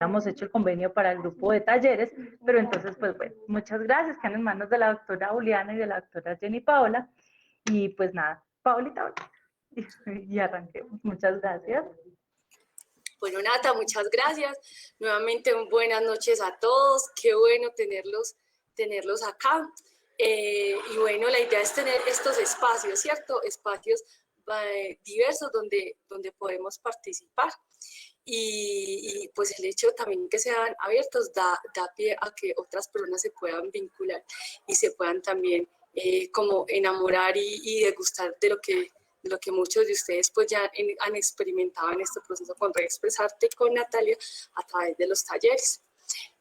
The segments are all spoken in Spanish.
habíamos hecho el convenio para el grupo de talleres, pero entonces, pues bueno, muchas gracias, quedan en manos de la doctora Juliana y de la doctora Jenny Paola, y pues nada, Paulita, y arranquemos. Muchas gracias. Bueno, Nata, muchas gracias. Nuevamente, buenas noches a todos. Qué bueno tenerlos acá. Y bueno, la idea es tener estos espacios, ¿cierto? Espacios diversos donde podemos participar. Y pues el hecho también que sean abiertos da pie a que otras personas se puedan vincular y se puedan también como enamorar y degustar de lo que muchos de ustedes pues ya han experimentado en este proceso con Reexpresarte con Natalia a través de los talleres.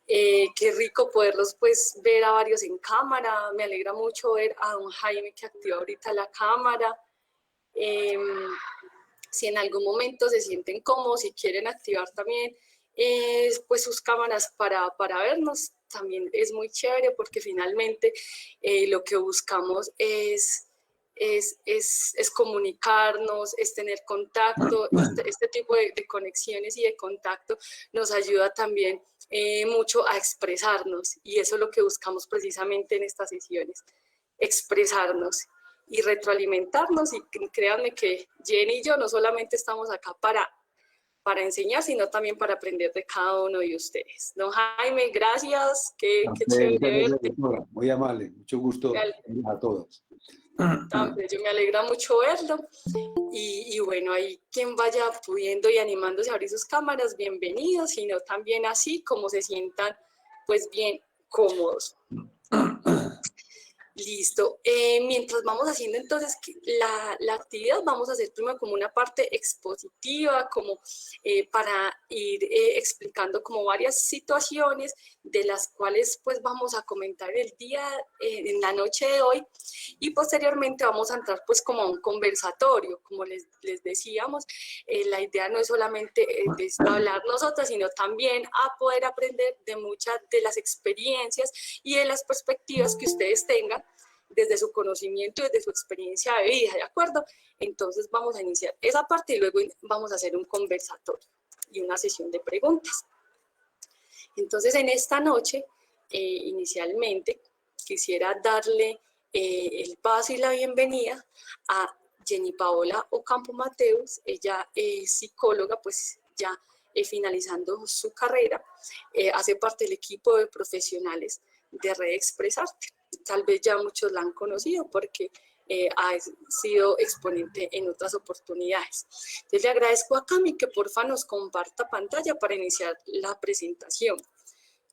Qué rico poderlos pues ver a varios en cámara, me alegra mucho ver a don Jaime que activa ahorita la cámara. Si en algún momento se sienten cómodos y quieren activar también pues sus cámaras para vernos, también es muy chévere porque finalmente lo que buscamos es comunicarnos, es tener contacto. Este tipo de conexiones y de contacto nos ayuda también mucho a expresarnos, y eso es lo que buscamos precisamente en estas sesiones, expresarnos y retroalimentarnos. Y créanme que Jenny y yo no solamente estamos acá para enseñar, sino también para aprender de cada uno de ustedes. Don Jaime, gracias, qué chévere verte. Muy amable, mucho gusto a todos. Yo me alegra mucho verlo. Y bueno, ahí quien vaya pudiendo y animándose a abrir sus cámaras, bienvenidos, sino también así como se sientan pues bien cómodos. Listo. Mientras vamos haciendo entonces la actividad, vamos a hacer primero como una parte expositiva, como para ir explicando como varias situaciones de las cuales pues vamos a comentar el día, en la noche de hoy, y posteriormente vamos a entrar pues como a un conversatorio. Como les decíamos, la idea no es solamente hablar nosotras, sino también a poder aprender de muchas de las experiencias y de las perspectivas que ustedes tengan desde su conocimiento y desde su experiencia de vida, ¿de acuerdo? Entonces vamos a iniciar esa parte y luego vamos a hacer un conversatorio y una sesión de preguntas. Entonces en esta noche, inicialmente, quisiera darle el paso y la bienvenida a Jenny Paola Ocampo Mateus. Ella es psicóloga, pues ya finalizando su carrera, hace parte del equipo de profesionales de Reexpresarte. Tal vez ya muchos la han conocido porque ha sido exponente en otras oportunidades. Entonces le agradezco a Cami que porfa nos comparta pantalla para iniciar la presentación.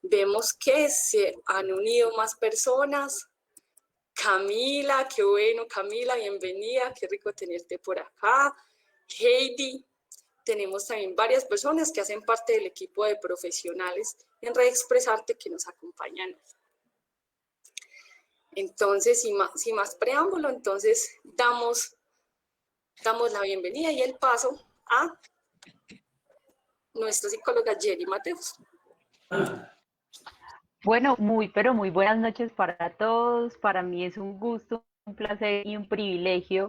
Vemos que se han unido más personas. Camila, qué bueno, Camila, bienvenida, qué rico tenerte por acá. Heidi, tenemos también varias personas que hacen parte del equipo de profesionales en Reexpresarte que nos acompañan. Entonces, sin más preámbulo, entonces damos la bienvenida y el paso a nuestra psicóloga Jenny Mateus. Bueno, pero muy buenas noches para todos. Para mí es un gusto, un placer y un privilegio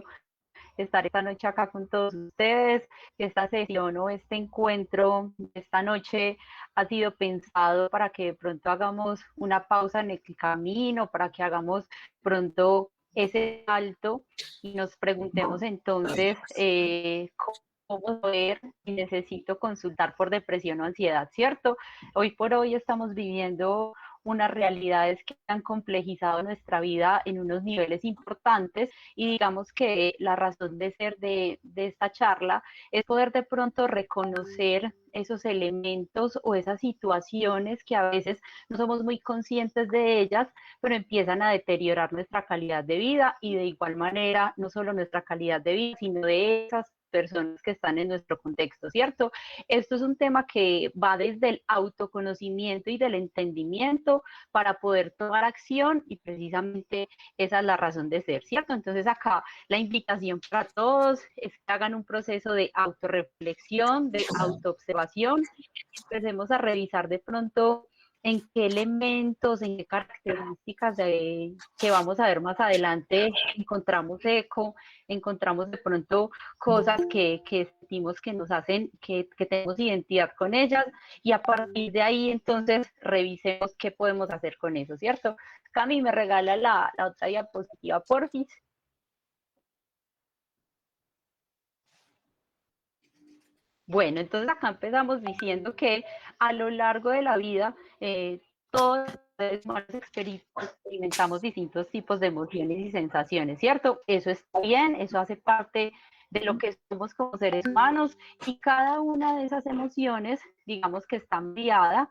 estar esta noche acá con todos ustedes. Esta sesión o este encuentro esta noche ha sido pensado para que de pronto hagamos una pausa en el camino, para que hagamos pronto ese salto y nos preguntemos entonces cómo poder y necesito consultar por depresión o ansiedad, ¿cierto? Hoy por hoy estamos viviendo unas realidades que han complejizado nuestra vida en unos niveles importantes, y digamos que la razón de ser de esta charla es poder de pronto reconocer esos elementos o esas situaciones que a veces no somos muy conscientes de ellas, pero empiezan a deteriorar nuestra calidad de vida, y de igual manera no solo nuestra calidad de vida, sino de esas personas que están en nuestro contexto, ¿cierto? Esto es un tema que va desde el autoconocimiento y del entendimiento para poder tomar acción, y precisamente esa es la razón de ser, ¿cierto? Entonces acá la invitación para todos es que hagan un proceso de autorreflexión, de autoobservación, y empecemos a revisar de pronto en qué elementos, en qué características que vamos a ver más adelante encontramos eco, encontramos de pronto cosas que sentimos que nos hacen, que tenemos identidad con ellas, y a partir de ahí entonces revisemos qué podemos hacer con eso, ¿cierto? Cami, me regala la otra diapositiva, porfis. Bueno, entonces acá empezamos diciendo que a lo largo de la vida todos los seres humanos experimentamos distintos tipos de emociones y sensaciones, ¿cierto? Eso está bien, eso hace parte de lo que somos como seres humanos, y cada una de esas emociones, digamos que está mediada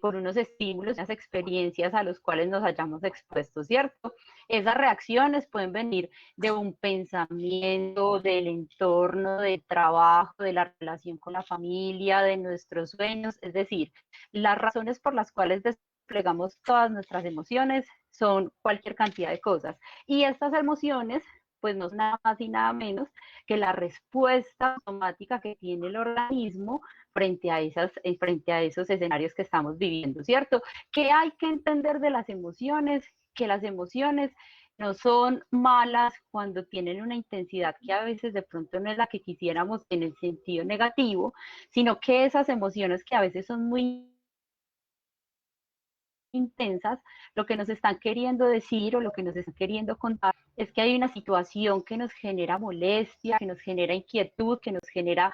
por unos estímulos, unas experiencias a los cuales nos hayamos expuesto, ¿cierto? Esas reacciones pueden venir de un pensamiento, del entorno, del trabajo, de la relación con la familia, de nuestros sueños, es decir, las razones por las cuales desplegamos todas nuestras emociones son cualquier cantidad de cosas. Y estas emociones pues no es nada más y nada menos que la respuesta automática que tiene el organismo frente a esos escenarios que estamos viviendo, ¿cierto? ¿Qué hay que entender de las emociones? Que las emociones no son malas cuando tienen una intensidad que a veces de pronto no es la que quisiéramos en el sentido negativo, sino que esas emociones que a veces son muy intensas, lo que nos están queriendo decir o lo que nos están queriendo contar es que hay una situación que nos genera molestia, que nos genera inquietud, que nos genera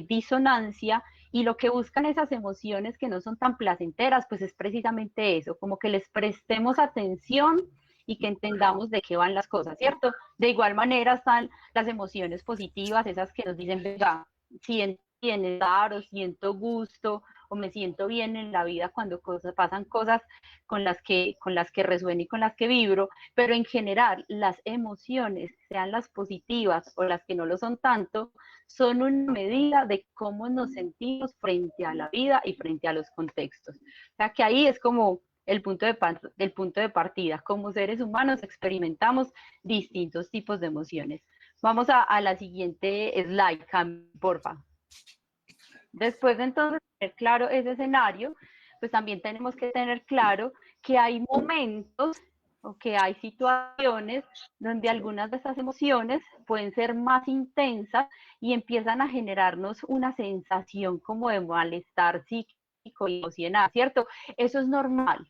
disonancia, y lo que buscan esas emociones que no son tan placenteras, pues es precisamente eso, como que les prestemos atención y que entendamos de qué van las cosas, ¿cierto? De igual manera están las emociones positivas, esas que nos dicen, venga, siento bienestar o siento gusto o me siento bien en la vida cuando pasan cosas con las que resueno y con las que vibro, pero en general las emociones, sean las positivas o las que no lo son tanto, son una medida de cómo nos sentimos frente a la vida y frente a los contextos. O sea que ahí es como el punto de partida. Como seres humanos experimentamos distintos tipos de emociones. Vamos a la siguiente slide, Cam, porfa. Después de entonces tener claro ese escenario, pues también tenemos que tener claro que hay momentos o que hay situaciones donde algunas de esas emociones pueden ser más intensas y empiezan a generarnos una sensación como de malestar psíquico y emocional, ¿cierto? Eso es normal,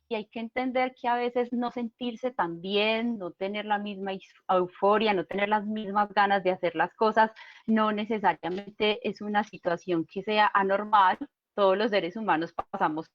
y hay que entender que a veces no sentirse tan bien, no tener la misma euforia, no tener las mismas ganas de hacer las cosas, no necesariamente es una situación que sea anormal. Todos los seres humanos pasamos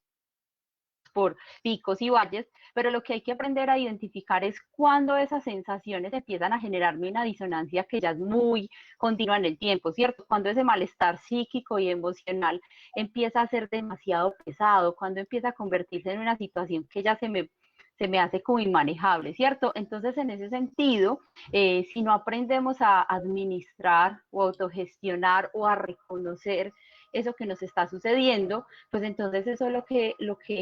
por picos y valles, pero lo que hay que aprender a identificar es cuando esas sensaciones empiezan a generarme una disonancia que ya es muy continua en el tiempo, ¿cierto? Cuando ese malestar psíquico y emocional empieza a ser demasiado pesado, cuando empieza a convertirse en una situación que ya se me hace como inmanejable, ¿cierto? Entonces, en ese sentido, si no aprendemos a administrar o autogestionar o a reconocer eso que nos está sucediendo, pues entonces eso lo que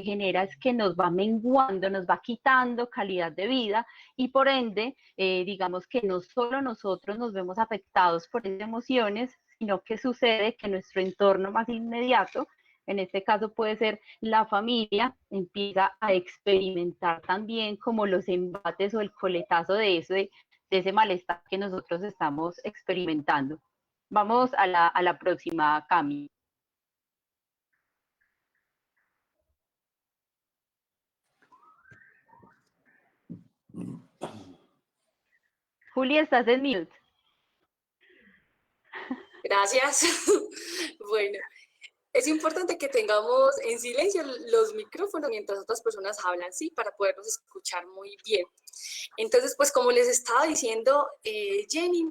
genera es que nos va menguando, nos va quitando calidad de vida, y por ende, digamos que no solo nosotros nos vemos afectados por esas emociones, sino que sucede que nuestro entorno más inmediato, en este caso puede ser la familia, empieza a experimentar también como los embates o el coletazo de ese malestar que nosotros estamos experimentando. Vamos a la próxima, Cami. Juli, estás en mute. Gracias. Bueno, es importante que tengamos en silencio los micrófonos mientras otras personas hablan, ¿sí? Para podernos escuchar muy bien. Entonces, pues como les estaba diciendo Jenny,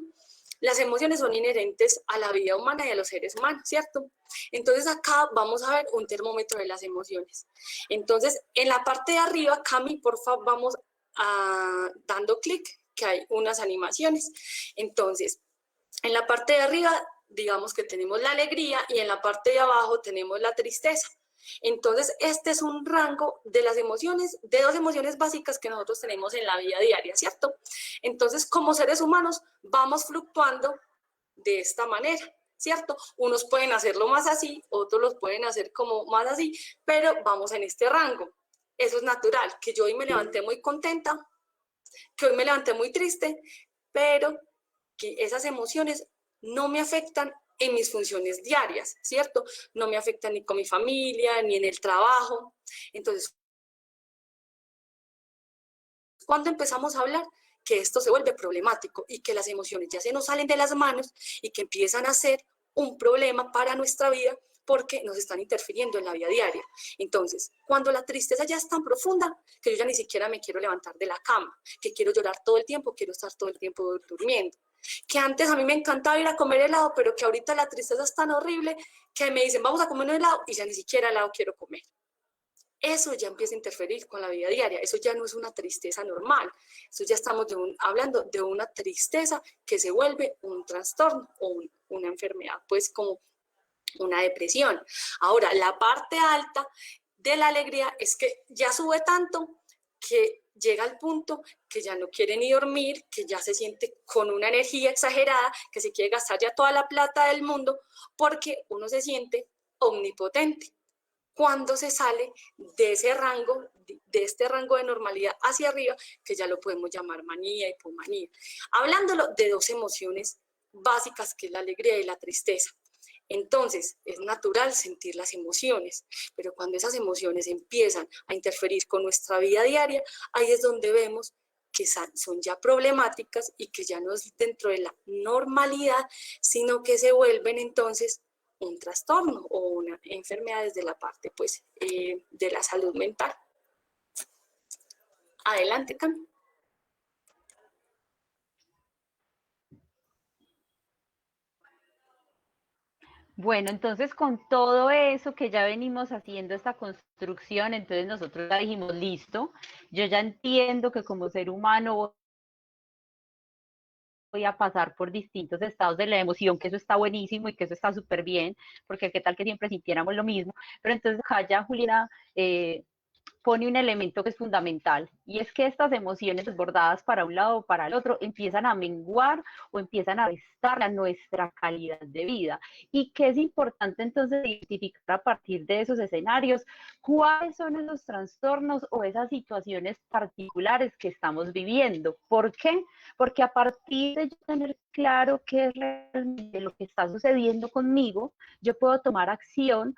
las emociones son inherentes a la vida humana y a los seres humanos, ¿cierto? Entonces acá vamos a ver un termómetro de las emociones. Entonces, en la parte de arriba, Cami, por favor, vamos dando clic, que hay unas animaciones. Entonces, en la parte de arriba, digamos que tenemos la alegría, y en la parte de abajo tenemos la tristeza. Entonces, este es un rango de las emociones, de dos emociones básicas que nosotros tenemos en la vida diaria, ¿cierto? Entonces, como seres humanos, vamos fluctuando de esta manera. ¿cierto? Unos pueden hacerlo más así, otros los pueden hacer como más así, pero vamos en este rango. Eso es natural, que yo hoy me levanté muy contenta, que hoy me levanté muy triste, pero que esas emociones no me afectan en mis funciones diarias, ¿cierto? No me afectan ni con mi familia, ni en el trabajo. Entonces, cuando empezamos a hablar que esto se vuelve problemático y que las emociones ya se nos salen de las manos y que empiezan a ser un problema para nuestra vida porque nos están interfiriendo en la vida diaria. Entonces, cuando la tristeza ya es tan profunda que yo ya ni siquiera me quiero levantar de la cama, que quiero llorar todo el tiempo, quiero estar todo el tiempo durmiendo, que antes a mí me encantaba ir a comer helado, pero que ahorita la tristeza es tan horrible que me dicen vamos a comer un helado y ya ni siquiera helado quiero comer. Eso ya empieza a interferir con la vida diaria, eso ya no es una tristeza normal, eso ya estamos hablando de una tristeza que se vuelve un trastorno o una enfermedad, pues como una depresión. Ahora, la parte alta de la alegría es que ya sube tanto que llega al punto que ya no quiere ni dormir, que ya se siente con una energía exagerada, que se quiere gastar ya toda la plata del mundo, porque uno se siente omnipotente. Cuando se sale de ese rango, de este rango de normalidad hacia arriba, que ya lo podemos llamar manía, hipomanía. Hablándolo de dos emociones básicas, que es la alegría y la tristeza. Entonces, es natural sentir las emociones, pero cuando esas emociones empiezan a interferir con nuestra vida diaria, ahí es donde vemos que son ya problemáticas y que ya no es dentro de la normalidad, sino que se vuelven entonces un trastorno o una enfermedad desde la parte pues, de la salud mental. Adelante, Cami. Bueno, entonces con todo eso que ya venimos haciendo esta construcción, entonces nosotros ya dijimos, listo, yo ya entiendo que como ser humano voy a pasar por distintos estados de la emoción, que eso está buenísimo y que eso está súper bien, porque qué tal que siempre sintiéramos lo mismo. Pero entonces acá ya Juliana pone un elemento que es fundamental, y es que estas emociones desbordadas para un lado o para el otro empiezan a menguar o empiezan a restar a nuestra calidad de vida. Y que es importante entonces identificar a partir de esos escenarios cuáles son esos trastornos o esas situaciones particulares que estamos viviendo. ¿Por qué? Porque a partir de yo tener claro qué es realmente lo que está sucediendo conmigo, yo puedo tomar acción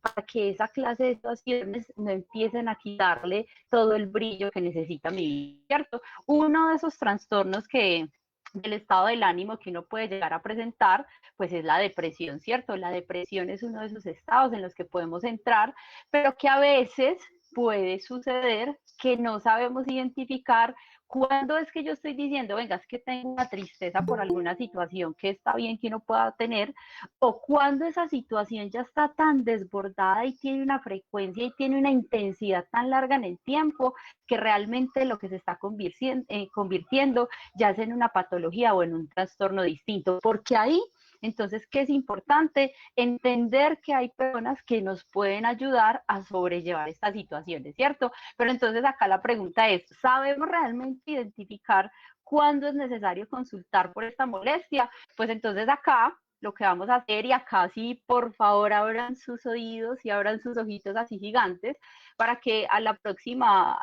para que esa clase de situaciones no empiecen a quitarle todo el brillo que necesita mi vida, ¿cierto? Uno de esos trastornos del estado del ánimo que uno puede llegar a presentar, pues es la depresión, ¿cierto? La depresión es uno de esos estados en los que podemos entrar, pero que a veces puede suceder que no sabemos identificar cuándo es que yo estoy diciendo, venga, es que tengo una tristeza por alguna situación que está bien que uno pueda tener, o cuando esa situación ya está tan desbordada y tiene una frecuencia y tiene una intensidad tan larga en el tiempo que realmente lo que se está convirtiendo ya es en una patología o en un trastorno distinto, porque ahí entonces, ¿qué es importante? Entender que hay personas que nos pueden ayudar a sobrellevar estas situaciones, ¿cierto? Pero entonces acá la pregunta es, ¿sabemos realmente identificar cuándo es necesario consultar por esta molestia? Pues entonces acá lo que vamos a hacer, y acá sí, por favor, abran sus oídos y abran sus ojitos así gigantes, para que a la próxima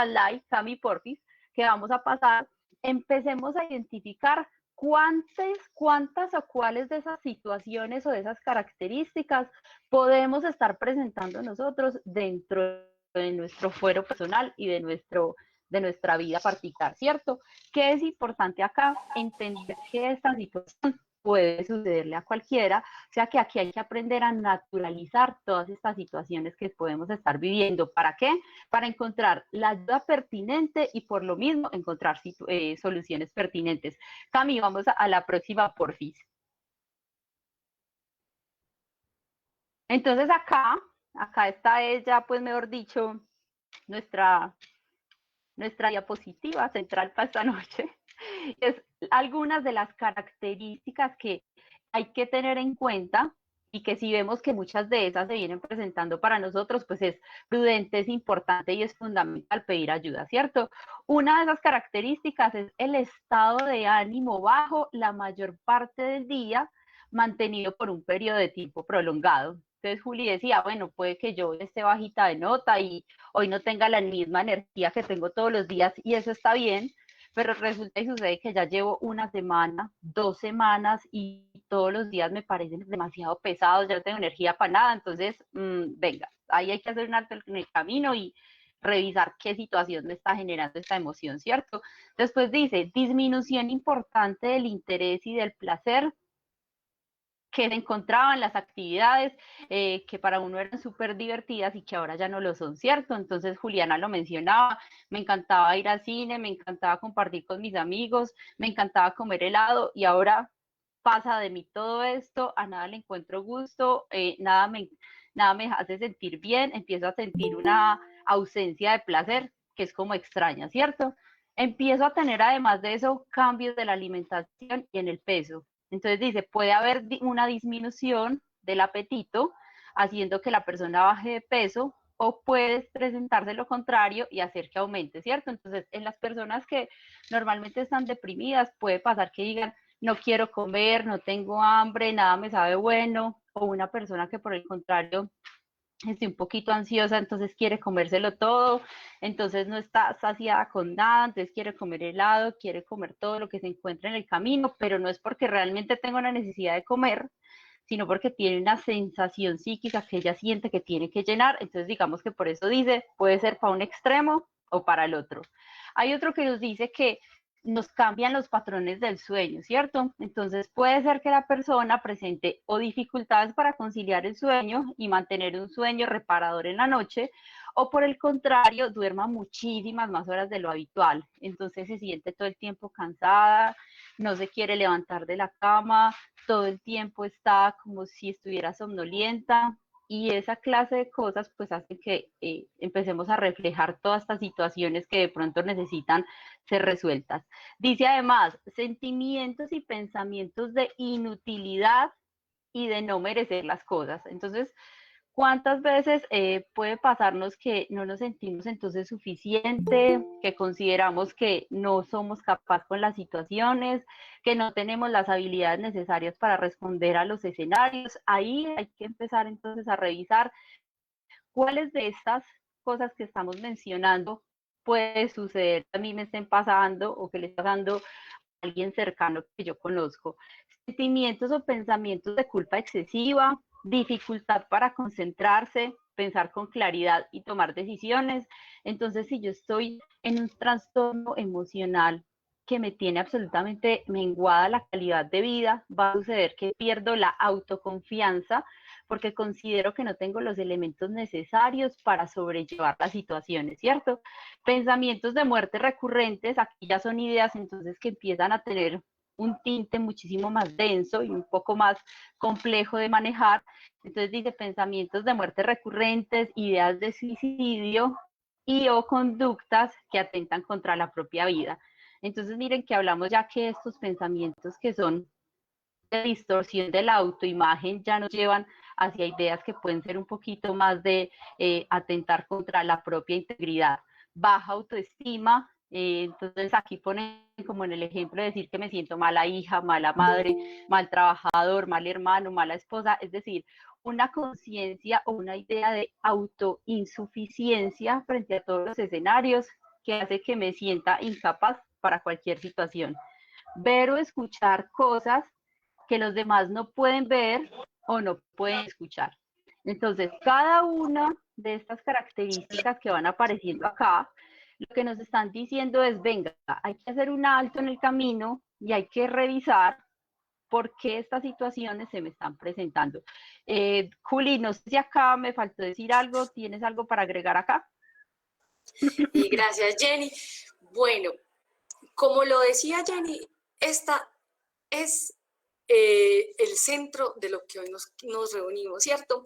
live, Cami, porfis, que vamos a pasar, empecemos a identificar cuántas o cuáles de esas situaciones o de esas características podemos estar presentando nosotros dentro de nuestro fuero personal y de nuestra vida particular, ¿cierto? ¿Qué es importante acá? Entender que esta situación puede sucederle a cualquiera, o sea que aquí hay que aprender a naturalizar todas estas situaciones que podemos estar viviendo. ¿Para qué? Para encontrar la ayuda pertinente y por lo mismo encontrar soluciones pertinentes. Cami, vamos a la próxima, porfis. Entonces acá está ella, pues mejor dicho, nuestra diapositiva central para esta noche. Es algunas de las características que hay que tener en cuenta y que si vemos que muchas de esas se vienen presentando para nosotros, pues es prudente, es importante y es fundamental pedir ayuda, ¿cierto? Una de esas características es el estado de ánimo bajo la mayor parte del día, mantenido por un periodo de tiempo prolongado. Entonces Juli decía, bueno, puede que yo esté bajita de nota y hoy no tenga la misma energía que tengo todos los días y eso está bien, pero resulta y sucede que ya llevo una semana, 2 semanas y todos los días me parecen demasiado pesados, ya no tengo energía para nada, entonces, venga, ahí hay que hacer un alto en el camino y revisar qué situación me está generando esta emoción, ¿cierto? Después dice, disminución importante del interés y del placer que se encontraban las actividades que para uno eran súper divertidas y que ahora ya no lo son, ¿cierto? Entonces Juliana lo mencionaba, me encantaba ir al cine, me encantaba compartir con mis amigos, me encantaba comer helado y ahora pasa de mí todo esto, a nada le encuentro gusto, nada me hace sentir bien, empiezo a sentir una ausencia de placer que es como extraña, ¿cierto? Empiezo a tener además de eso cambios de la alimentación y en el peso. Entonces dice, puede haber una disminución del apetito haciendo que la persona baje de peso o puede presentarse lo contrario y hacer que aumente, ¿cierto? Entonces, en las personas que normalmente están deprimidas, puede pasar que digan, no quiero comer, no tengo hambre, nada me sabe bueno, o una persona que por el contrario estoy un poquito ansiosa, entonces quiere comérselo todo, entonces no está saciada con nada, entonces quiere comer helado, quiere comer todo lo que se encuentra en el camino, pero no es porque realmente tenga una necesidad de comer, sino porque tiene una sensación psíquica que ella siente que tiene que llenar, entonces digamos que por eso dice, puede ser para un extremo o para el otro. Hay otro que nos dice que nos cambian los patrones del sueño, ¿cierto? Entonces puede ser que la persona presente o dificultades para conciliar el sueño y mantener un sueño reparador en la noche, o por el contrario, duerma muchísimas más horas de lo habitual. Entonces se siente todo el tiempo cansada, no se quiere levantar de la cama, todo el tiempo está como si estuviera somnolienta, y esa clase de cosas pues hace que empecemos a reflejar todas estas situaciones que de pronto necesitan ser resueltas. Dice además, sentimientos y pensamientos de inutilidad y de no merecer las cosas. Entonces, ¿cuántas veces puede pasarnos que no nos sentimos entonces suficiente, que consideramos que no somos capaces con las situaciones, que no tenemos las habilidades necesarias para responder a los escenarios? Ahí hay que empezar entonces a revisar cuáles de estas cosas que estamos mencionando puede suceder, a mí me estén pasando o que le está pasando a alguien cercano que yo conozco. Sentimientos o pensamientos de culpa excesiva, dificultad para concentrarse, pensar con claridad y tomar decisiones. Entonces, si yo estoy en un trastorno emocional que me tiene absolutamente menguada la calidad de vida, va a suceder que pierdo la autoconfianza porque considero que no tengo los elementos necesarios para sobrellevar las situaciones, ¿cierto? Pensamientos de muerte recurrentes, aquí ya son ideas entonces que empiezan a tener un tinte muchísimo más denso y un poco más complejo de manejar. Entonces dice pensamientos de muerte recurrentes, ideas de suicidio y o conductas que atentan contra la propia vida. Entonces miren que hablamos ya que estos pensamientos que son de distorsión de la autoimagen ya nos llevan hacia ideas que pueden ser un poquito más de atentar contra la propia integridad. Baja autoestima, entonces aquí ponen como en el ejemplo de decir que me siento mala hija, mala madre, mal trabajador, mal hermano, mala esposa, es decir, una conciencia o una idea de autoinsuficiencia frente a todos los escenarios que hace que me sienta incapaz para cualquier situación. Ver o escuchar cosas que los demás no pueden ver o no pueden escuchar. Entonces, cada una de estas características que van apareciendo acá, lo que nos están diciendo es, venga, hay que hacer un alto en el camino y hay que revisar por qué estas situaciones se me están presentando. Juli, no sé si acá me faltó decir algo, ¿tienes algo para agregar acá? Y gracias, Jenny. Bueno, como lo decía Jenny, esta es el centro de lo que hoy nos reunimos, ¿cierto?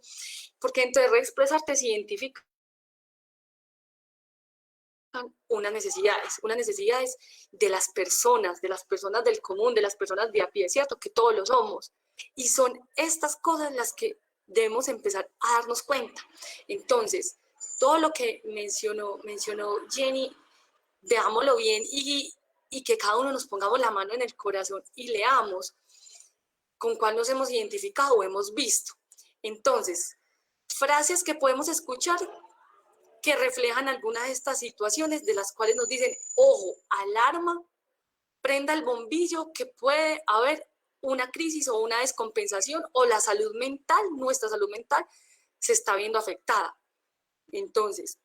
Porque dentro de Reexpresarte se identifican unas necesidades de las personas del común, de las personas de a pie, ¿cierto? Que todos lo somos. Y son estas cosas las que debemos empezar a darnos cuenta. Entonces, todo lo que mencionó Jenny, veámoslo bien y que cada uno nos pongamos la mano en el corazón y leamos. con cuál nos hemos identificado o hemos visto. Entonces, frases que podemos escuchar que reflejan algunas de estas situaciones de las cuales nos dicen, ojo, alarma, prenda el bombillo, que puede haber una crisis o una descompensación o la salud mental, nuestra salud mental, se está viendo afectada. Entonces,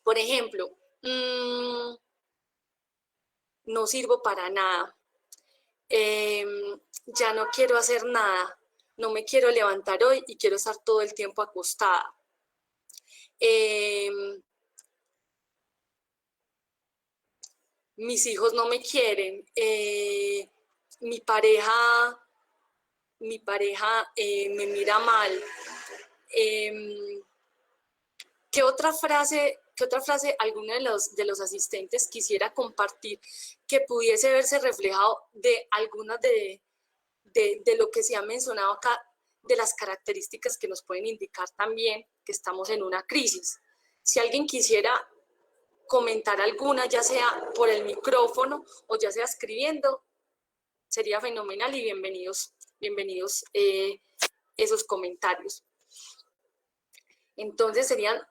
por ejemplo, no sirvo para nada, ya no quiero hacer nada, no me quiero levantar hoy y quiero estar todo el tiempo acostada. Mis hijos no me quieren, mi pareja me mira mal. ¿Qué otra frase alguno de los asistentes quisiera compartir que pudiese verse reflejado de algunas de lo que se ha mencionado acá, de las características que nos pueden indicar también que estamos en una crisis? Si alguien quisiera comentar alguna, ya sea por el micrófono o ya sea escribiendo, sería fenomenal y bienvenidos esos comentarios. Entonces serían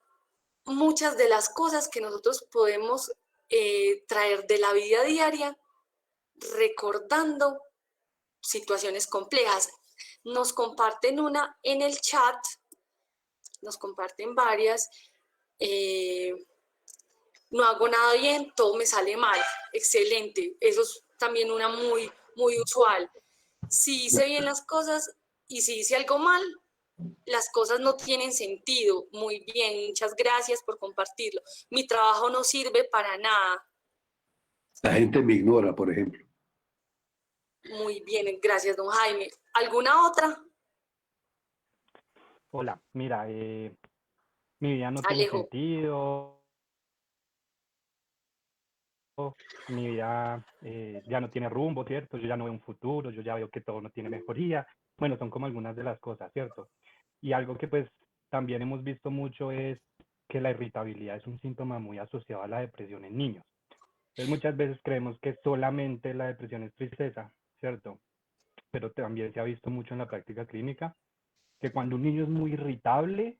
muchas de las cosas que nosotros podemos traer de la vida diaria, recordando situaciones complejas. Nos comparten una en el chat, nos comparten varias. No hago nada bien, todo me sale mal. Excelente, eso es también una muy usual. Si hice bien las cosas y si hice algo mal, las cosas no tienen sentido. Muy bien, muchas gracias por compartirlo. Mi trabajo no sirve para nada. La gente me ignora, por ejemplo. Muy bien, gracias, don Jaime. ¿Alguna otra? Hola, mira, mi vida no tiene sentido, mi vida ya no tiene rumbo, ¿cierto? Yo ya no veo un futuro, yo ya veo que todo no tiene mejoría. Bueno, son como algunas de las cosas, ¿cierto? Y algo que pues también hemos visto mucho es que la irritabilidad es un síntoma muy asociado a la depresión en niños. Entonces muchas veces creemos que solamente la depresión es tristeza, ¿cierto? Pero también se ha visto mucho en la práctica clínica que cuando un niño es muy irritable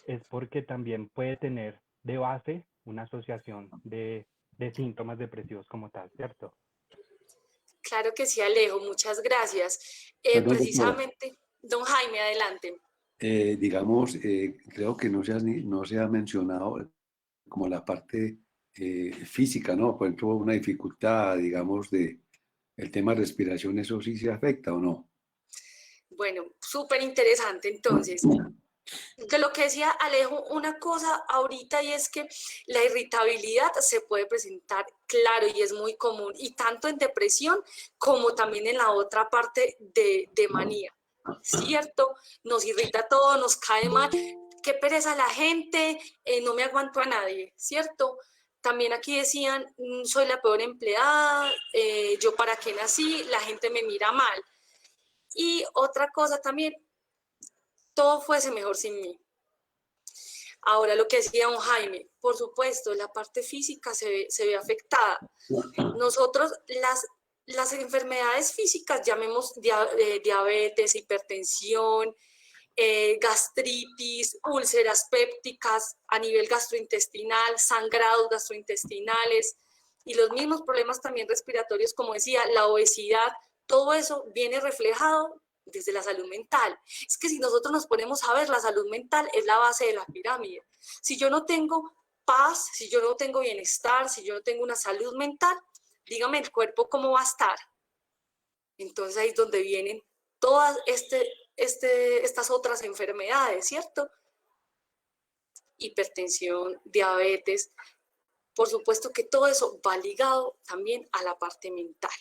es porque también puede tener de base una asociación de síntomas depresivos como tal, ¿cierto? Claro que sí, Alejo, muchas gracias. Precisamente, don Jaime, adelante. Digamos, creo que no se ha mencionado como la parte física, ¿no? Por ejemplo, una dificultad, digamos, el tema de respiración, ¿eso sí se afecta o no? Bueno, súper interesante entonces. De lo que decía Alejo, una cosa ahorita, y es que la irritabilidad se puede presentar, claro, y es muy común, y tanto en depresión como también en la otra parte de manía, ¿cierto? Nos irrita todo, nos cae mal, qué pereza la gente, no me aguanto a nadie, ¿cierto? También aquí decían, soy la peor empleada, yo para qué nací, la gente me mira mal. Y otra cosa también, todo fuese mejor sin mí. Ahora, lo que decía don Jaime, por supuesto, la parte física se ve afectada. Nosotros, las enfermedades físicas, llamemos diabetes, hipertensión, gastritis, úlceras pépticas a nivel gastrointestinal, sangrados gastrointestinales y los mismos problemas también respiratorios, como decía, la obesidad, todo eso viene reflejado desde la salud mental. Es que si nosotros nos ponemos a ver, la salud mental es la base de la pirámide. Si yo no tengo paz, si yo no tengo bienestar, si yo no tengo una salud mental, dígame el cuerpo cómo va a estar. Entonces ahí es donde vienen todas estas otras enfermedades, ¿cierto? Hipertensión, diabetes. Por supuesto que todo eso va ligado también a la parte mental.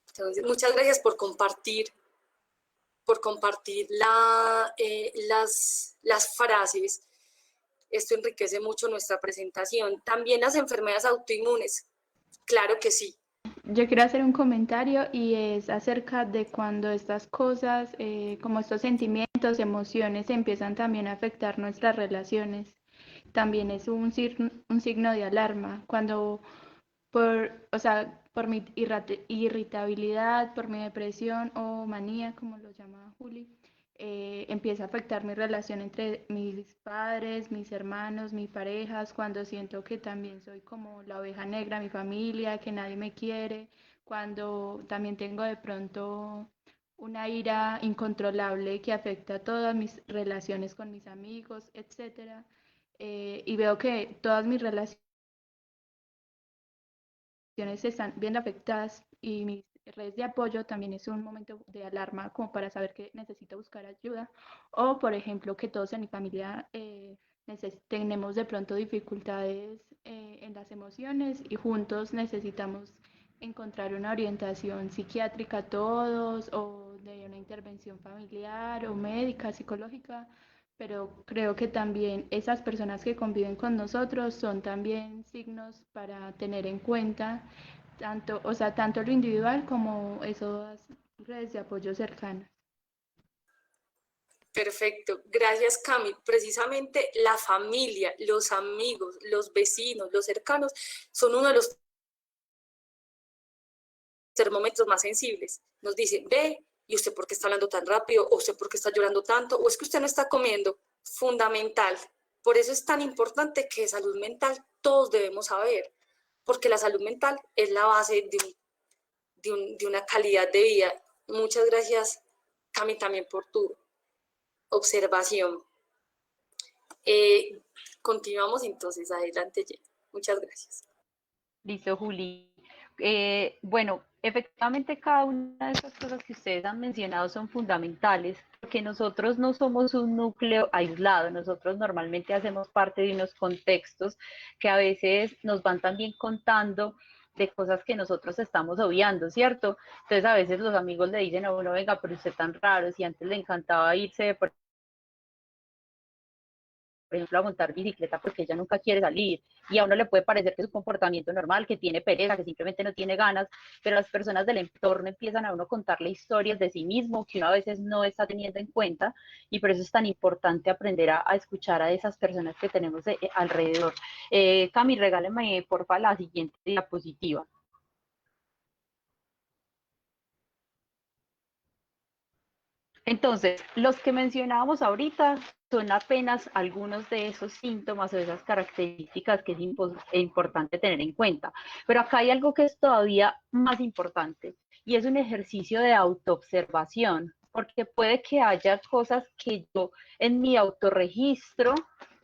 Entonces, muchas gracias por compartir las frases. Esto enriquece mucho nuestra presentación. También las enfermedades autoinmunes, claro que sí. Yo quiero hacer un comentario y es acerca de cuando estas cosas, como estos sentimientos, emociones, empiezan también a afectar nuestras relaciones. También es un signo de alarma. Cuando, por mi irritabilidad, por mi depresión o manía, como lo llama Juli, empieza a afectar mi relación entre mis padres, mis hermanos, mis parejas, cuando siento que también soy como la oveja negra de mi familia, que nadie me quiere, cuando también tengo de pronto una ira incontrolable que afecta a todas mis relaciones con mis amigos, etcétera, y veo que todas mis relaciones se están viendo afectadas y mis redes de apoyo también es un momento de alarma como para saber que necesito buscar ayuda, o por ejemplo que todos en mi familia tenemos de pronto dificultades en las emociones y juntos necesitamos encontrar una orientación psiquiátrica todos o de una intervención familiar o médica, psicológica, pero creo que también esas personas que conviven con nosotros son también signos para tener en cuenta, tanto, o sea, tanto lo individual como esas redes de apoyo cercanas. Perfecto, gracias Cami. Precisamente la familia, los amigos, los vecinos, los cercanos son uno de los termómetros más sensibles. Nos dicen, ve, ¿y usted por qué está hablando tan rápido? ¿O usted por qué está llorando tanto? ¿O es que usted no está comiendo? Fundamental. Por eso es tan importante que de salud mental todos debemos saber, porque la salud mental es la base de una calidad de vida. Muchas gracias, Cami, también por tu observación. Continuamos entonces, adelante, Jen. Muchas gracias. Listo, Juli. Bueno, efectivamente cada una de esas cosas que ustedes han mencionado son fundamentales, porque nosotros no somos un núcleo aislado, nosotros normalmente hacemos parte de unos contextos que a veces nos van también contando de cosas que nosotros estamos obviando, ¿cierto? Entonces a veces los amigos le dicen a uno, venga, pero usted tan raro, si antes le encantaba irse, por ejemplo, a montar bicicleta porque ella nunca quiere salir, y a uno le puede parecer que es un comportamiento normal, que tiene pereza, que simplemente no tiene ganas, pero las personas del entorno empiezan a uno contarle historias de sí mismo que uno a veces no está teniendo en cuenta, y por eso es tan importante aprender a escuchar a esas personas que tenemos alrededor. Cami, regáleme porfa la siguiente diapositiva. Entonces, los que mencionábamos ahorita son apenas algunos de esos síntomas o esas características que es importante tener en cuenta. Pero acá hay algo que es todavía más importante y es un ejercicio de autoobservación, porque puede que haya cosas que yo en mi autorregistro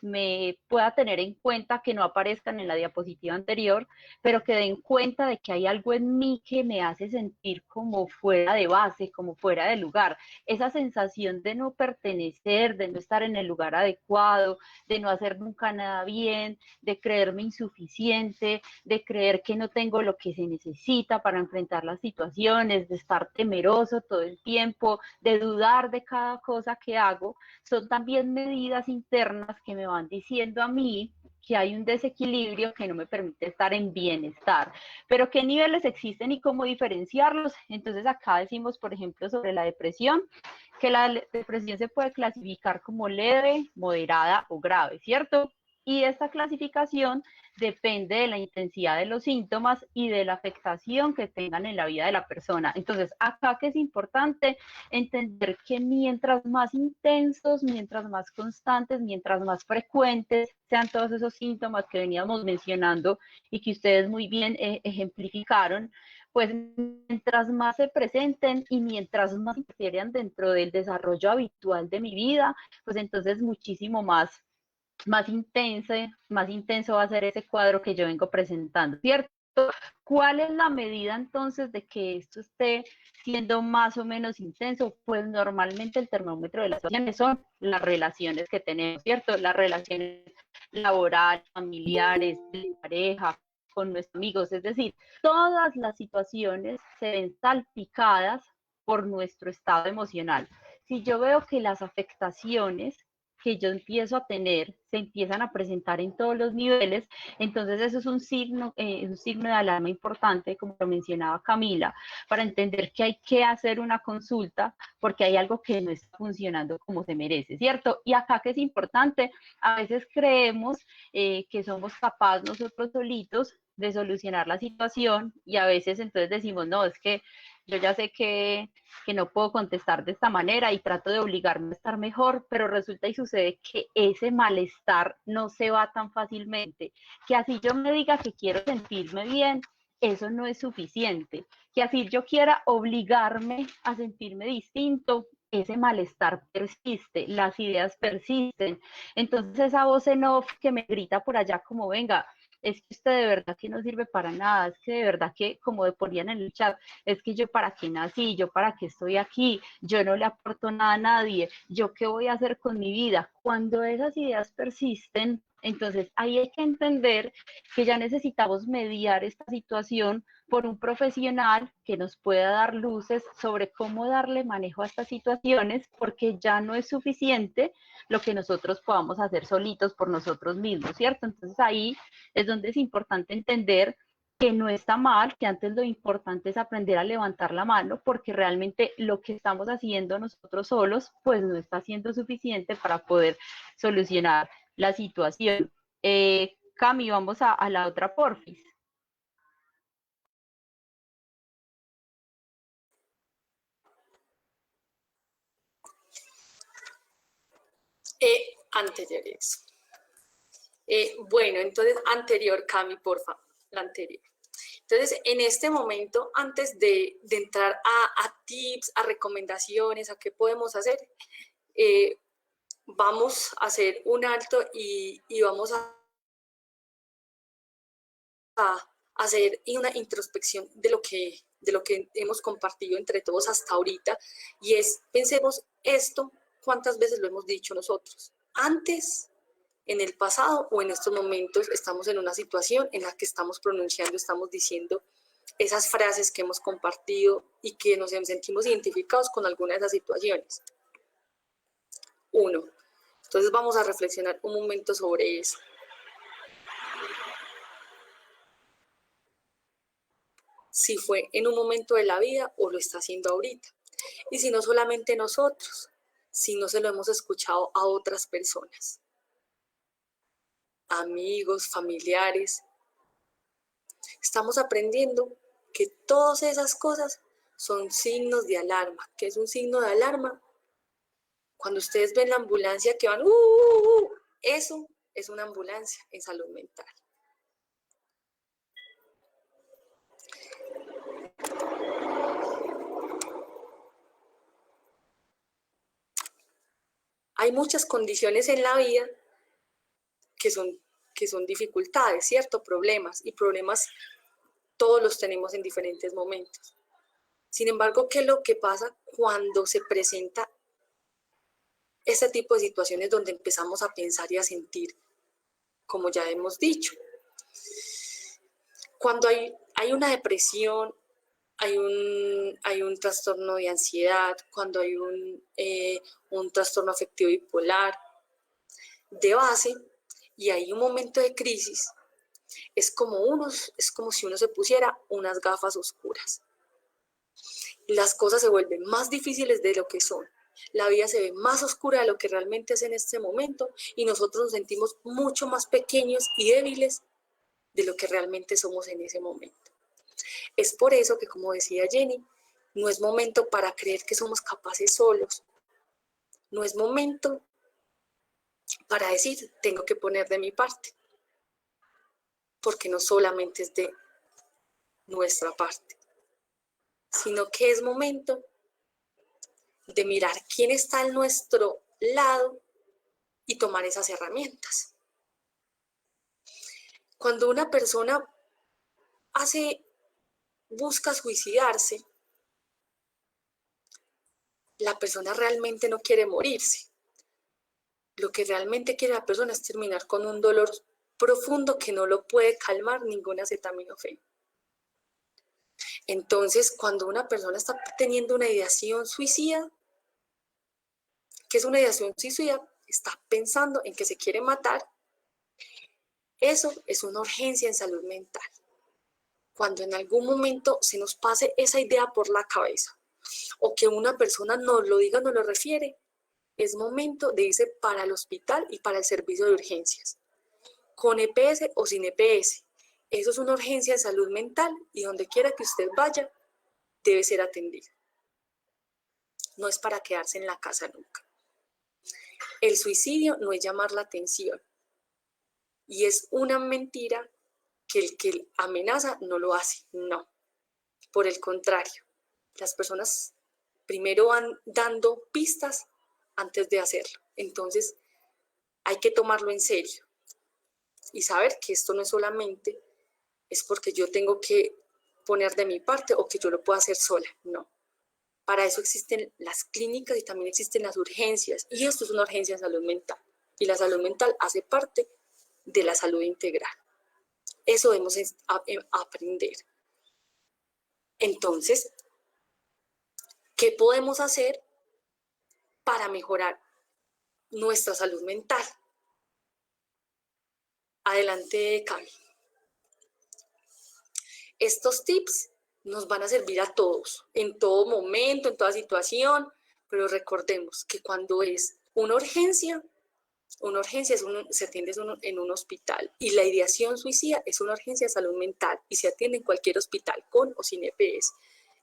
me pueda tener en cuenta que no aparezcan en la diapositiva anterior, pero que den cuenta de que hay algo en mí que me hace sentir como fuera de base, como fuera de lugar. Esa sensación de no pertenecer, de no estar en el lugar adecuado, de no hacer nunca nada bien, de creerme insuficiente, de creer que no tengo lo que se necesita para enfrentar las situaciones, de estar temeroso todo el tiempo, de dudar de cada cosa que hago, son también medidas internas que me van diciendo a mí que hay un desequilibrio que no me permite estar en bienestar. Pero ¿qué niveles existen y cómo diferenciarlos? Entonces acá decimos, por ejemplo, sobre la depresión, que la depresión se puede clasificar como leve, moderada o grave, ¿cierto? Y esta clasificación depende de la intensidad de los síntomas y de la afectación que tengan en la vida de la persona. Entonces, acá que es importante entender que mientras más intensos, mientras más constantes, mientras más frecuentes sean todos esos síntomas que veníamos mencionando y que ustedes muy bien ejemplificaron, pues mientras más se presenten y mientras más interfieran dentro del desarrollo habitual de mi vida, pues entonces muchísimo más intenso va a ser ese cuadro que yo vengo presentando, ¿cierto? ¿Cuál es la medida entonces de que esto esté siendo más o menos intenso? Pues normalmente el termómetro de las situaciones son las relaciones que tenemos, ¿cierto? Las relaciones laborales, familiares, de pareja, con nuestros amigos, es decir, todas las situaciones se ven salpicadas por nuestro estado emocional. Si yo veo que las afectaciones que yo empiezo a tener se empiezan a presentar en todos los niveles, entonces eso es un signo de alarma importante, como lo mencionaba Camila, para entender que hay que hacer una consulta porque hay algo que no está funcionando como se merece, ¿cierto? Y acá que es importante, a veces creemos que somos capaces nosotros solitos de solucionar la situación y a veces entonces decimos, no, es que yo ya sé que no puedo contestar de esta manera y trato de obligarme a estar mejor, pero resulta y sucede que ese malestar no se va tan fácilmente, que así yo me diga que quiero sentirme bien, eso no es suficiente, que así yo quiera obligarme a sentirme distinto, ese malestar persiste, las ideas persisten. Entonces esa voz en off que me grita por allá como, venga, es que usted de verdad que no sirve para nada, es que de verdad que, como ponían en el chat, es que yo para qué nací, yo para qué estoy aquí, yo no le aporto nada a nadie, yo qué voy a hacer con mi vida. Cuando esas ideas persisten, entonces ahí hay que entender que ya necesitamos mediar esta situación por un profesional que nos pueda dar luces sobre cómo darle manejo a estas situaciones, porque ya no es suficiente lo que nosotros podamos hacer solitos por nosotros mismos, ¿cierto? Entonces ahí es donde es importante entender que no está mal, que antes lo importante es aprender a levantar la mano, porque realmente lo que estamos haciendo nosotros solos, pues no está siendo suficiente para poder solucionar la situación. Cami, vamos a la otra porfis. Anteriores. Bueno, entonces, anterior, Cami, porfa, la anterior. Entonces, en este momento, antes de entrar a tips, a recomendaciones, a qué podemos hacer, vamos a hacer un alto y vamos a hacer una introspección de lo que hemos compartido entre todos hasta ahorita, y es, pensemos esto, ¿cuántas veces lo hemos dicho nosotros? Antes, en el pasado o en estos momentos estamos en una situación en la que estamos pronunciando, estamos diciendo esas frases que hemos compartido y que nos sentimos identificados con alguna de esas situaciones. 1. Entonces vamos a reflexionar un momento sobre eso. Si fue en un momento de la vida o lo está haciendo ahorita. Y si no solamente nosotros, si no se lo hemos escuchado a otras personas, amigos, familiares. Estamos aprendiendo que todas esas cosas son signos de alarma. ¿Qué es un signo de alarma? Cuando ustedes ven la ambulancia que van, eso es una ambulancia en salud mental. Hay muchas condiciones en la vida que son dificultades, ¿cierto? Problemas, y problemas todos los tenemos en diferentes momentos. Sin embargo, ¿qué es lo que pasa cuando se presenta este tipo de situaciones donde empezamos a pensar y a sentir, como ya hemos dicho? Cuando hay una depresión, hay un trastorno de ansiedad, cuando hay un trastorno afectivo bipolar, de base, y hay un momento de crisis, es como si uno se pusiera unas gafas oscuras. Las cosas se vuelven más difíciles de lo que son. La vida se ve más oscura de lo que realmente es en este momento, y nosotros nos sentimos mucho más pequeños y débiles de lo que realmente somos en ese momento. Es por eso que, como decía Jenny, no es momento para creer que somos capaces solos. No es momento para decir, tengo que poner de mi parte. Porque no solamente es de nuestra parte, sino que es momento de mirar quién está a nuestro lado y tomar esas herramientas. Cuando una persona busca suicidarse, la persona realmente no quiere morirse. Lo que realmente quiere la persona es terminar con un dolor profundo que no lo puede calmar ninguna acetaminofén. Entonces, cuando una persona está teniendo una ideación suicida, ¿qué es una ideación suicida? Está pensando en que se quiere matar. Eso es una urgencia en salud mental. Cuando en algún momento se nos pase esa idea por la cabeza, o que una persona nos lo diga, nos lo refiere, es momento de irse para el hospital y para el servicio de urgencias, con EPS o sin EPS. Eso es una urgencia de salud mental y donde quiera que usted vaya, debe ser atendido. No es para quedarse en la casa nunca. El suicidio no es llamar la atención y es una mentira que el que amenaza no lo hace, no. Por el contrario, las personas primero van dando pistas antes de hacerlo. Entonces, hay que tomarlo en serio y saber que esto no es solamente es porque yo tengo que poner de mi parte o que yo lo puedo hacer sola, no. Para eso existen las clínicas y también existen las urgencias, y esto es una urgencia de salud mental, y la salud mental hace parte de la salud integral. Eso debemos aprender. Entonces, ¿qué podemos hacer para mejorar nuestra salud mental? Adelante, Cami. Estos tips nos van a servir a todos, en todo momento, en toda situación, pero recordemos que cuando es una urgencia se atiende en un hospital y la ideación suicida es una urgencia de salud mental y se atiende en cualquier hospital, con o sin EPS.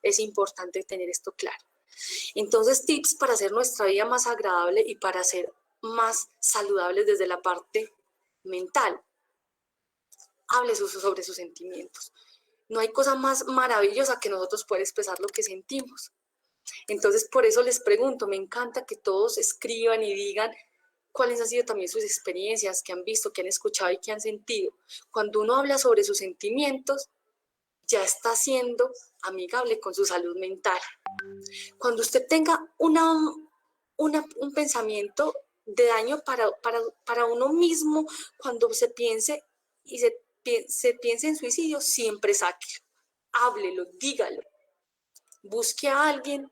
Es importante tener esto claro. Entonces, tips para hacer nuestra vida más agradable y para ser más saludables desde la parte mental. Hable sobre sus sentimientos. No hay cosa más maravillosa que nosotros poder expresar lo que sentimos. Entonces, por eso les pregunto, me encanta que todos escriban y digan cuáles han sido también sus experiencias, que han visto, que han escuchado y que han sentido. Cuando uno habla sobre sus sentimientos, ya está siendo amigable con su salud mental. Cuando usted tenga un pensamiento de daño para uno mismo, cuando se piense y se piense en suicidio, siempre sáquelo, háblelo, dígalo, busque a alguien,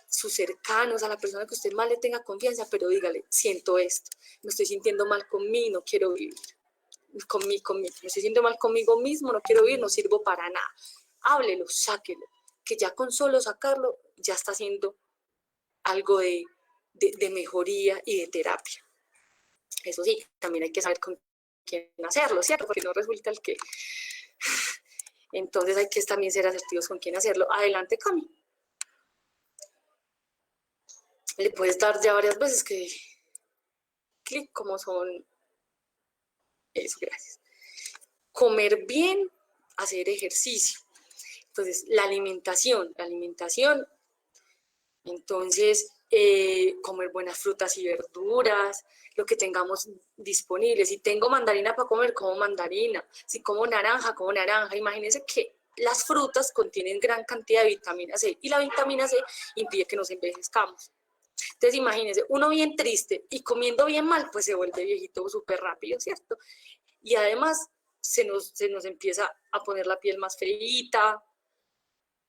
sus cercanos, a la persona que usted más le tenga confianza, pero dígale, siento esto, me estoy sintiendo mal conmigo, no quiero vivir, conmigo, me estoy sintiendo mal conmigo mismo, no quiero vivir, no sirvo para nada. Háblelo, sáquelo, que ya con solo sacarlo ya está haciendo algo de mejoría y de terapia. Eso sí, también hay que saber con quién hacerlo, ¿cierto? Porque no resulta el que... Entonces hay que también ser asertivos con quién hacerlo. Adelante, Cami. Le puedes dar ya varias veces que clic, como son... Eso, gracias. Comer bien, hacer ejercicio. Entonces, la alimentación, entonces, comer buenas frutas y verduras, lo que tengamos disponible. Si tengo mandarina para comer, como mandarina. Si como naranja, como naranja. Imagínense que las frutas contienen gran cantidad de vitamina C y la vitamina C impide que nos envejezcamos. Entonces, imagínense, uno bien triste y comiendo bien mal, pues se vuelve viejito súper rápido, ¿cierto? Y además se nos empieza a poner la piel más feíta,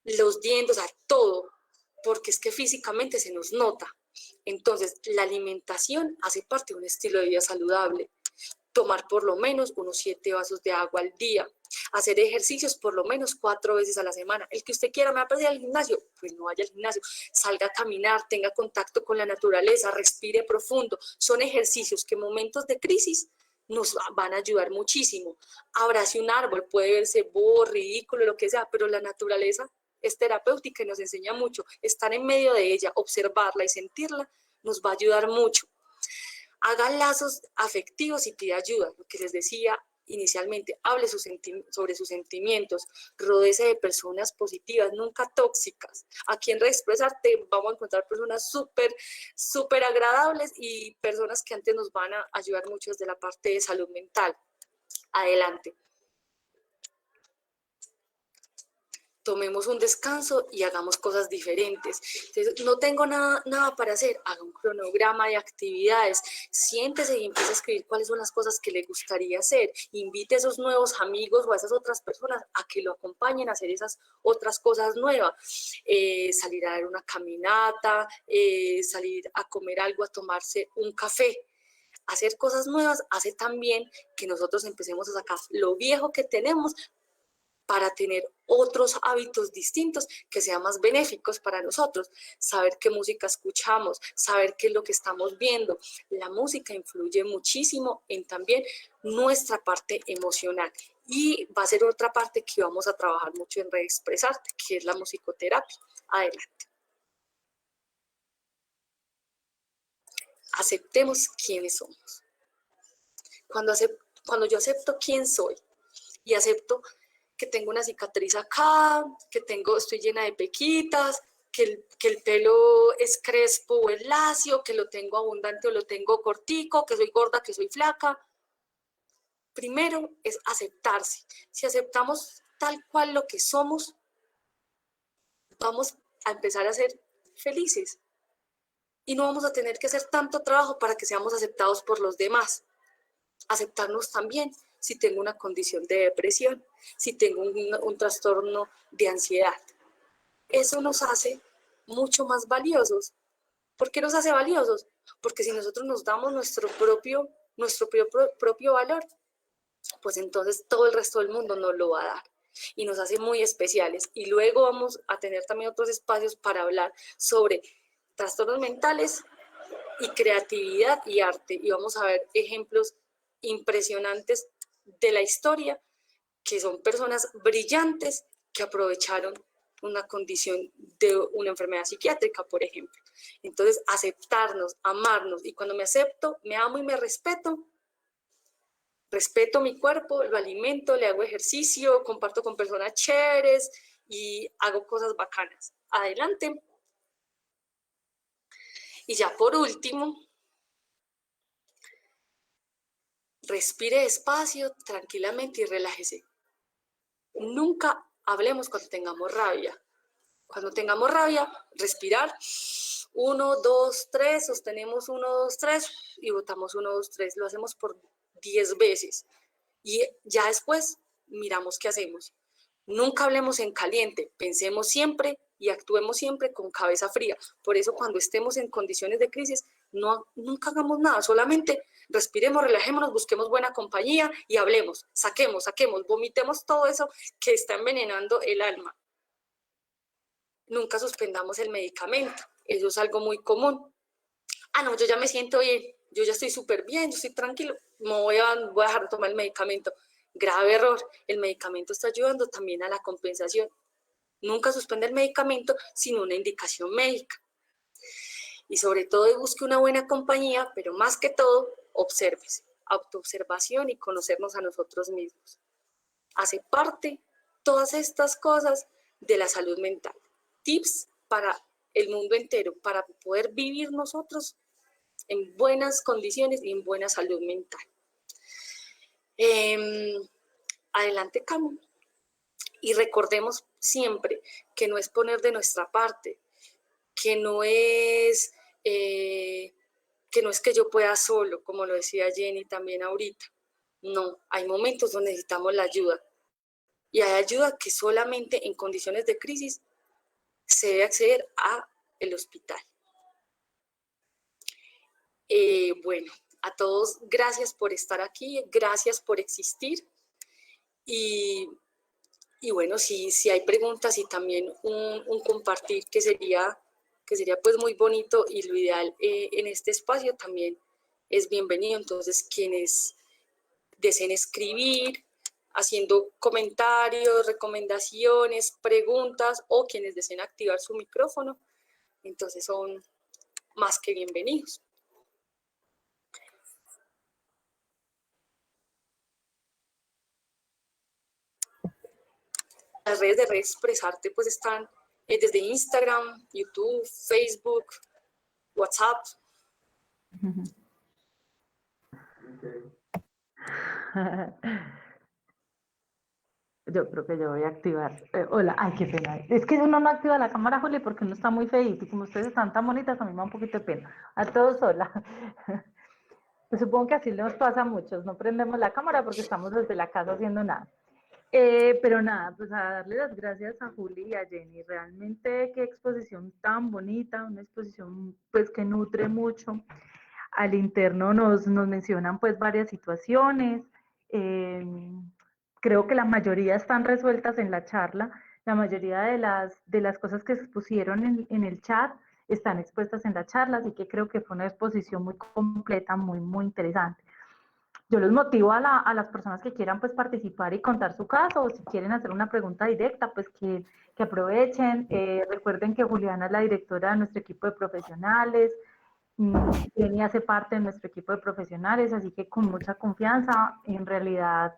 los dientes, o sea, todo, porque es que físicamente se nos nota. Entonces, la alimentación hace parte de un estilo de vida saludable. Tomar por lo menos unos 7 vasos de agua al día. Hacer ejercicios por lo menos 4 veces a la semana. El que usted quiera, me va a pedir al gimnasio, pues no vaya al gimnasio. Salga a caminar, tenga contacto con la naturaleza, respire profundo. Son ejercicios que en momentos de crisis nos van a ayudar muchísimo. Abrace un árbol, puede verse bobo, ridículo, lo que sea, pero la naturaleza es terapéutica y nos enseña mucho. Estar en medio de ella, observarla y sentirla, nos va a ayudar mucho. Haga lazos afectivos y pida ayuda, lo que les decía inicialmente, hable sobre sus sentimientos, rodéese de personas positivas, nunca tóxicas. Aquí en Reexpresarte vamos a encontrar personas súper agradables y personas que antes nos van a ayudar mucho desde la parte de salud mental. Adelante. Tomemos un descanso y hagamos cosas diferentes. Entonces, no tengo nada para hacer, haga un cronograma de actividades, siéntese y empiece a escribir cuáles son las cosas que le gustaría hacer, invite a esos nuevos amigos o a esas otras personas a que lo acompañen a hacer esas otras cosas nuevas, salir a dar una caminata, salir a comer algo, a tomarse un café. Hacer cosas nuevas hace también que nosotros empecemos a sacar lo viejo que tenemos para tener otros hábitos distintos que sean más benéficos para nosotros. Saber qué música escuchamos, saber qué es lo que estamos viendo. La música influye muchísimo en también nuestra parte emocional Y va a ser otra parte que vamos a trabajar mucho en Reexpresarte, que es la musicoterapia. Adelante. Aceptemos quiénes somos. Cuando yo acepto quién soy y acepto que tengo una cicatriz acá, que estoy llena de pequitas, que el pelo es crespo o es lacio, que lo tengo abundante o lo tengo cortico, que soy gorda, que soy flaca. Primero es aceptarse. Si aceptamos tal cual lo que somos, vamos a empezar a ser felices. Y no vamos a tener que hacer tanto trabajo para que seamos aceptados por los demás. Aceptarnos también si tengo una condición de depresión, si tengo un trastorno de ansiedad. Eso nos hace mucho más valiosos. ¿Por qué nos hace valiosos? Porque si nosotros nos damos nuestro propio valor, pues entonces todo el resto del mundo nos lo va a dar y nos hace muy especiales. Y luego vamos a tener también otros espacios para hablar sobre trastornos mentales y creatividad y arte. Y vamos a ver ejemplos impresionantes de la historia, que son personas brillantes que aprovecharon una condición de una enfermedad psiquiátrica, por ejemplo. Entonces, aceptarnos, amarnos, y cuando me acepto, me amo y me respeto mi cuerpo, lo alimento, le hago ejercicio, comparto con personas chéveres y hago cosas bacanas. Adelante. Y ya por último, respire despacio, tranquilamente y relájese. Nunca hablemos cuando tengamos rabia. Cuando tengamos rabia, respirar. 1, 2, 3, sostenemos 1, 2, 3 y botamos 1, 2, 3. Lo hacemos por 10 veces. Y ya después miramos qué hacemos. Nunca hablemos en caliente, pensemos siempre y actuemos siempre con cabeza fría. Por eso cuando estemos en condiciones de crisis, nunca hagamos nada, solamente respiremos, relajémonos, busquemos buena compañía y hablemos, saquemos, vomitemos todo eso que está envenenando el alma. Nunca suspendamos el medicamento, eso es algo muy común. No, yo ya me siento bien, yo ya estoy súper bien, yo estoy tranquilo, no voy a dejar de tomar el medicamento. Grave error, el medicamento está ayudando también a la compensación. Nunca suspende el medicamento sin una indicación médica. Y sobre todo busque una buena compañía, pero más que todo, obsérvese. Autoobservación y conocernos a nosotros mismos. Hace parte todas estas cosas de la salud mental. Tips para el mundo entero, para poder vivir nosotros en buenas condiciones y en buena salud mental. Adelante, Camu. Y recordemos siempre que no es poner de nuestra parte, que no es que yo pueda solo, como lo decía Jenny también ahorita. No, hay momentos donde necesitamos la ayuda. Y hay ayuda que solamente en condiciones de crisis se debe acceder al hospital. Bueno, a todos, gracias por estar aquí, gracias por existir. Y bueno, si hay preguntas y también un compartir que sería pues muy bonito, y lo ideal en este espacio también es bienvenido. Entonces, quienes deseen escribir, haciendo comentarios, recomendaciones, preguntas, o quienes deseen activar su micrófono, entonces son más que bienvenidos. Las redes de Reexpresarte pues están desde Instagram, YouTube, Facebook, WhatsApp. Yo creo que yo voy a activar. Hola, ay, qué pena. Es que uno no activa la cámara, Juli, porque uno está muy feíto. Y como ustedes están tan bonitas, a mí me da un poquito de pena. A todos, hola. Pues supongo que así nos pasa a muchos. No prendemos la cámara porque estamos desde la casa haciendo nada. Pero nada, pues a darle las gracias a Juli y a Jenny. Realmente qué exposición tan bonita, una exposición pues que nutre mucho. Al interno nos mencionan pues varias situaciones. Creo que la mayoría están resueltas en la charla. La mayoría de las cosas que se expusieron en el chat están expuestas en la charla, así que creo que fue una exposición muy completa, muy, muy interesante. yo los motivo a las personas que quieran pues participar y contar su caso, o si quieren hacer una pregunta directa, pues que aprovechen. Recuerden que Juliana es la directora de nuestro equipo de profesionales, Jenny hace parte de nuestro equipo de profesionales, así que con mucha confianza, en realidad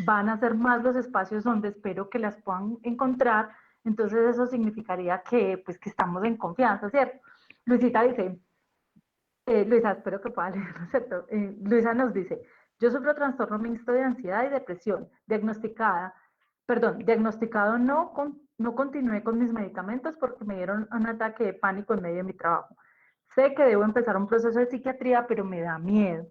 van a ser más los espacios donde espero que las puedan encontrar, entonces eso significaría que, pues, que estamos en confianza, ¿cierto? Luisita dice, Luisa, espero que pueda leer, ¿no es cierto? Luisa nos dice, yo sufro trastorno mixto de ansiedad y depresión, diagnosticado no continué con mis medicamentos porque me dieron un ataque de pánico en medio de mi trabajo. Sé que debo empezar un proceso de psiquiatría, pero me da miedo.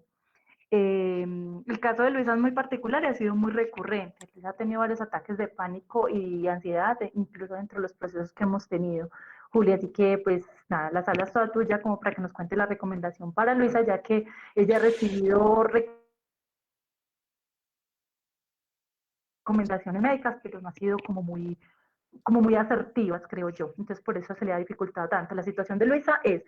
El caso de Luisa es muy particular y ha sido muy recurrente. Luisa ha tenido varios ataques de pánico y ansiedad, incluso dentro de los procesos que hemos tenido. Julia, así que pues nada, la sala es toda tuya como para que nos cuente la recomendación para Luisa, ya que ella ha recibido recomendaciones médicas, pero no ha sido como muy asertivas, creo yo. Entonces, por eso se le ha dificultado tanto. La situación de Luisa es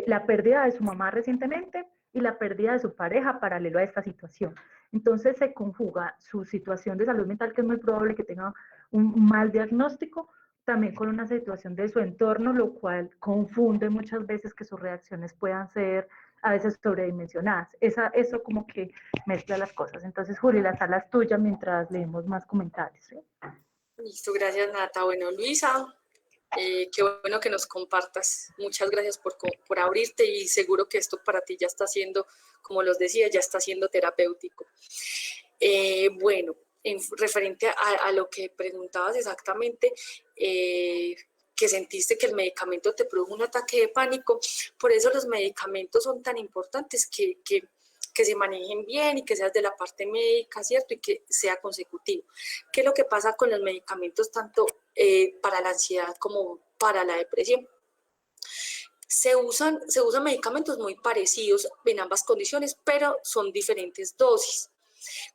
la pérdida de su mamá recientemente y la pérdida de su pareja paralelo a esta situación. Entonces, se conjuga su situación de salud mental, que es muy probable que tenga un mal diagnóstico, también con una situación de su entorno, lo cual confunde muchas veces que sus reacciones puedan ser a veces sobredimensionadas. Eso como que mezcla las cosas. Entonces, Juli, la sala es tuya mientras leemos más comentarios. ¿Sí? Listo, gracias Nata. Bueno, Luisa, qué bueno que nos compartas. Muchas gracias por abrirte y seguro que esto para ti ya está siendo, como los decía, ya está siendo terapéutico. Bueno, referente a lo que preguntabas exactamente, que sentiste que el medicamento te produjo un ataque de pánico, por eso los medicamentos son tan importantes que se manejen bien y que seas de la parte médica, ¿cierto? Y que sea consecutivo. ¿Qué es lo que pasa con los medicamentos tanto para la ansiedad como para la depresión? Se usan medicamentos muy parecidos en ambas condiciones, pero son diferentes dosis.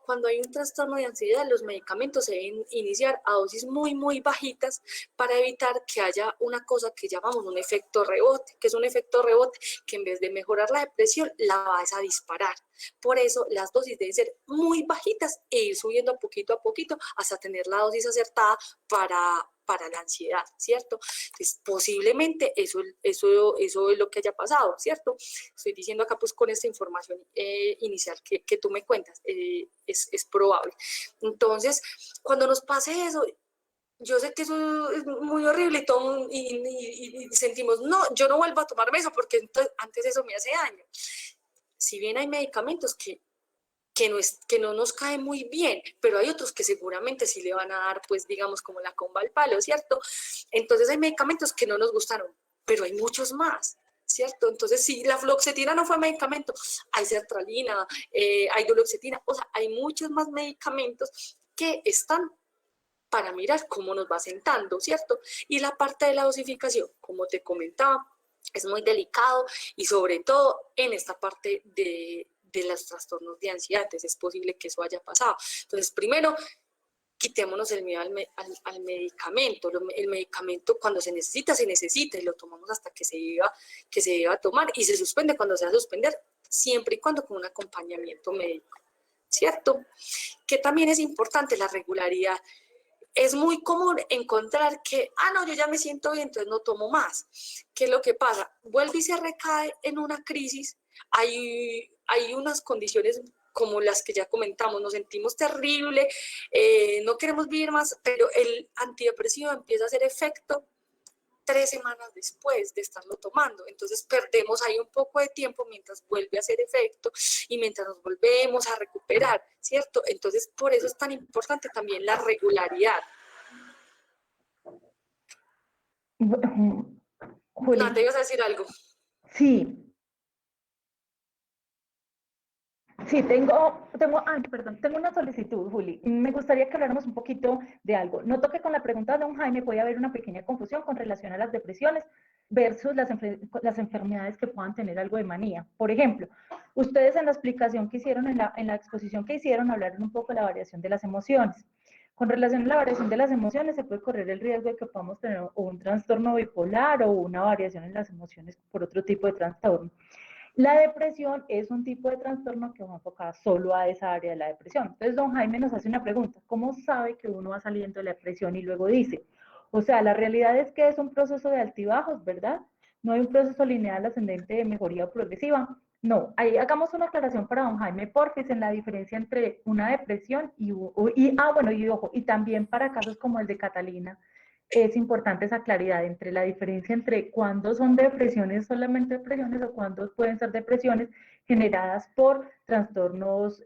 Cuando hay un trastorno de ansiedad, los medicamentos se deben iniciar a dosis muy bajitas para evitar que haya una cosa que llamamos un efecto rebote, que es un efecto rebote que en vez de mejorar la depresión, la vas a disparar. Por eso las dosis deben ser muy bajitas e ir subiendo poquito a poquito hasta tener la dosis acertada para la ansiedad, ¿cierto? Entonces, posiblemente eso es lo que haya pasado, ¿cierto? Estoy diciendo acá pues con esta información inicial que tú me cuentas, es probable. Entonces, cuando nos pase eso, yo sé que eso es muy horrible y sentimos, no, yo no vuelvo a tomarme eso porque entonces, antes eso me hace daño. Si bien hay medicamentos que no nos cae muy bien, pero hay otros que seguramente sí le van a dar, pues digamos, como la comba al palo, ¿cierto? Entonces hay medicamentos que no nos gustaron, pero hay muchos más, ¿cierto? Entonces, si la fluoxetina no fue medicamento, hay sertralina, hay duloxetina, o sea, hay muchos más medicamentos que están para mirar cómo nos va sentando, ¿cierto? Y la parte de la dosificación, como te comentaba, es muy delicado y sobre todo en esta parte de los trastornos de ansiedad, es posible que eso haya pasado. Entonces, primero, quitémonos el miedo al medicamento. El medicamento cuando se necesita y lo tomamos hasta que se deba tomar y se suspende cuando se va a suspender, siempre y cuando con un acompañamiento médico, ¿cierto? Que también es importante la regularidad. Es muy común encontrar que, no, yo ya me siento bien, entonces no tomo más. ¿Qué es lo que pasa? Vuelve y se recae en una crisis. Hay unas condiciones como las que ya comentamos, nos sentimos terrible, no queremos vivir más, pero el antidepresivo empieza a hacer efecto 3 semanas después de estarlo tomando. Entonces perdemos ahí un poco de tiempo mientras vuelve a hacer efecto y mientras nos volvemos a recuperar, ¿cierto? Entonces por eso es tan importante también la regularidad. Juli. No, ¿te ibas a decir algo? Sí. Sí, tengo una solicitud, Juli. Me gustaría que habláramos un poquito de algo. Noto que con la pregunta de don Jaime puede haber una pequeña confusión con relación a las depresiones versus las enfermedades que puedan tener algo de manía. Por ejemplo, ustedes en la explicación que hicieron, en la exposición que hicieron, hablaron un poco de la variación de las emociones. Con relación a la variación de las emociones, se puede correr el riesgo de que podamos tener un trastorno bipolar o una variación en las emociones por otro tipo de trastorno. La depresión es un tipo de trastorno que va enfocado solo a esa área de la depresión. Entonces, don Jaime nos hace una pregunta, ¿cómo sabe que uno va saliendo de la depresión? Y luego dice, o sea, la realidad es que es un proceso de altibajos, ¿verdad? No hay un proceso lineal ascendente de mejoría progresiva. No, ahí hagamos una aclaración para don Jaime, porfis, en la diferencia entre una depresión ojo, y también para casos como el de Catalina, es importante esa claridad entre la diferencia entre cuándo son depresiones, solamente depresiones, o cuándo pueden ser depresiones generadas por trastornos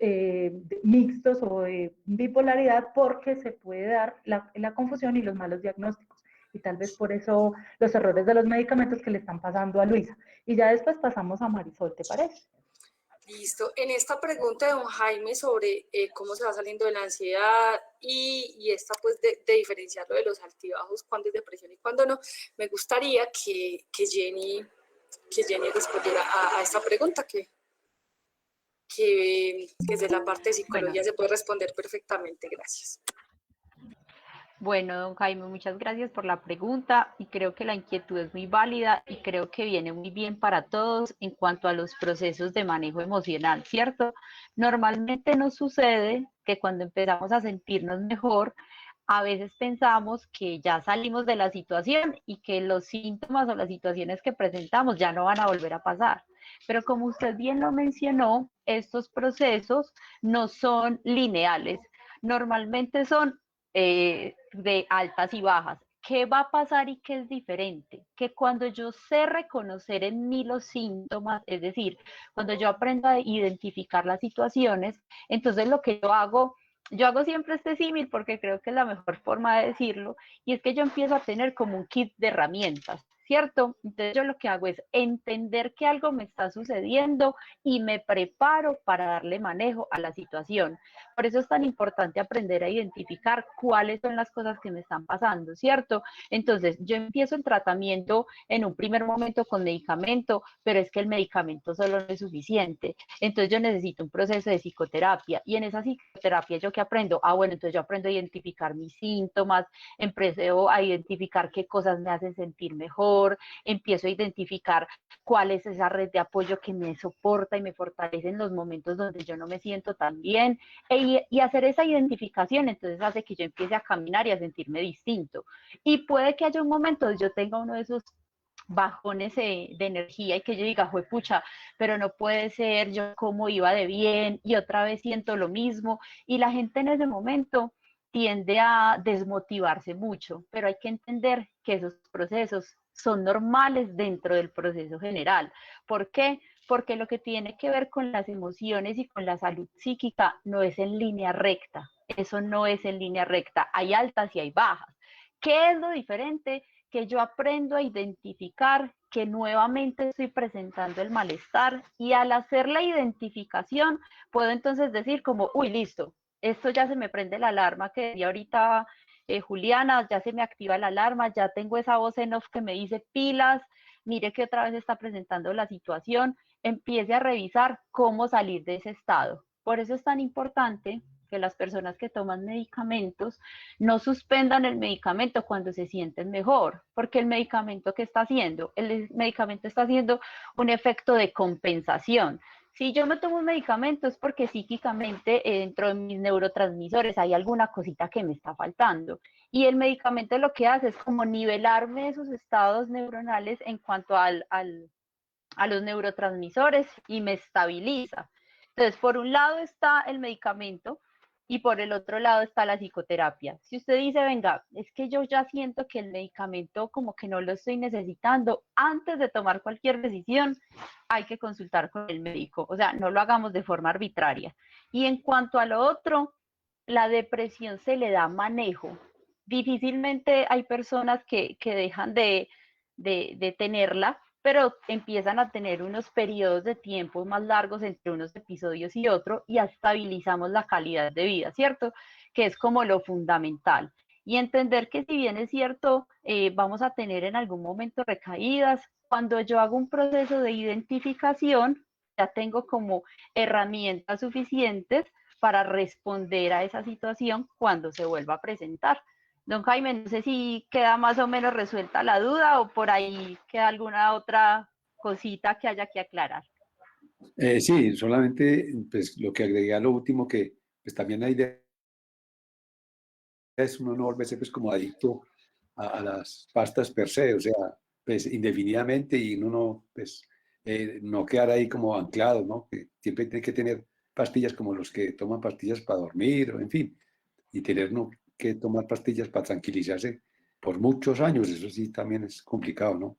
mixtos o de bipolaridad, porque se puede dar la confusión y los malos diagnósticos. Y tal vez por eso los errores de los medicamentos que le están pasando a Luisa. Y ya después pasamos a Marisol, ¿te parece? Listo. En esta pregunta de don Jaime sobre cómo se va saliendo de la ansiedad y esta pues de diferenciarlo de los altibajos, cuándo es depresión y cuándo no, me gustaría que Jenny respondiera a esta pregunta que desde la parte de psicología se puede responder perfectamente. Gracias. Bueno, don Jaime, muchas gracias por la pregunta y creo que la inquietud es muy válida y creo que viene muy bien para todos en cuanto a los procesos de manejo emocional, ¿cierto? Normalmente nos sucede que cuando empezamos a sentirnos mejor, a veces pensamos que ya salimos de la situación y que los síntomas o las situaciones que presentamos ya no van a volver a pasar. Pero como usted bien lo mencionó, estos procesos no son lineales, normalmente son de altas y bajas. ¿Qué va a pasar y qué es diferente? Que cuando yo sé reconocer en mí los síntomas, es decir, cuando yo aprendo a identificar las situaciones, entonces lo que yo hago siempre este símil porque creo que es la mejor forma de decirlo, y es que yo empiezo a tener como un kit de herramientas, ¿cierto? Entonces yo lo que hago es entender que algo me está sucediendo y me preparo para darle manejo a la situación. Por eso es tan importante aprender a identificar cuáles son las cosas que me están pasando, ¿cierto? Entonces, yo empiezo el tratamiento en un primer momento con medicamento, pero es que el medicamento solo no es suficiente. Entonces, yo necesito un proceso de psicoterapia. Y en esa psicoterapia, ¿yo qué aprendo? Bueno, entonces yo aprendo a identificar mis síntomas, empiezo a identificar qué cosas me hacen sentir mejor, empiezo a identificar cuál es esa red de apoyo que me soporta y me fortalece en los momentos donde yo no me siento tan bien, y hacer esa identificación entonces hace que yo empiece a caminar y a sentirme distinto. Y puede que haya un momento donde yo tenga uno de esos bajones de energía y que yo diga, pucha, pero no puede ser, yo como iba de bien y otra vez siento lo mismo, y la gente en ese momento tiende a desmotivarse mucho, pero hay que entender que esos procesos son normales dentro del proceso general. ¿Por qué? Porque lo que tiene que ver con las emociones y con la salud psíquica no es en línea recta, eso no es en línea recta, hay altas y hay bajas. ¿Qué es lo diferente? Que yo aprendo a identificar que nuevamente estoy presentando el malestar, y al hacer la identificación puedo entonces decir como, uy, listo, esto ya se me prende la alarma que decía ahorita Juliana, ya se me activa la alarma, ya tengo esa voz en off que me dice pilas, mire que otra vez está presentando la situación, empiece a revisar cómo salir de ese estado. Por eso es tan importante que las personas que toman medicamentos no suspendan el medicamento cuando se sienten mejor, porque el medicamento, ¿qué está haciendo? El medicamento está haciendo un efecto de compensación. Si yo me tomo un medicamento es porque psíquicamente dentro de mis neurotransmisores hay alguna cosita que me está faltando. Y el medicamento lo que hace es como nivelarme esos estados neuronales en cuanto a los neurotransmisores y me estabiliza. Entonces, por un lado está el medicamento y por el otro lado está la psicoterapia. Si usted dice, venga, es que yo ya siento que el medicamento como que no lo estoy necesitando, antes de tomar cualquier decisión, hay que consultar con el médico. O sea, no lo hagamos de forma arbitraria. Y en cuanto a lo otro, la depresión se le da manejo. Difícilmente hay personas que dejan de tenerla, pero empiezan a tener unos periodos de tiempo más largos entre unos episodios y otro, y estabilizamos la calidad de vida, ¿cierto? Que es como lo fundamental. Y entender que si bien es cierto, vamos a tener en algún momento recaídas, cuando yo hago un proceso de identificación, ya tengo como herramientas suficientes para responder a esa situación cuando se vuelva a presentar. Don Jaime, no sé si queda más o menos resuelta la duda o por ahí queda alguna otra cosita que haya que aclarar. Sí, solamente pues, lo que agregué a lo último, que pues, también la idea es uno no volverse pues, como adicto a las pastas per se, o sea, pues indefinidamente y uno no, pues, no quedar ahí como anclado, ¿no? Que siempre tiene que tener pastillas como los que toman pastillas para dormir, o en fin, y tener no, que tomar pastillas para tranquilizarse por muchos años, eso sí también es complicado, ¿no?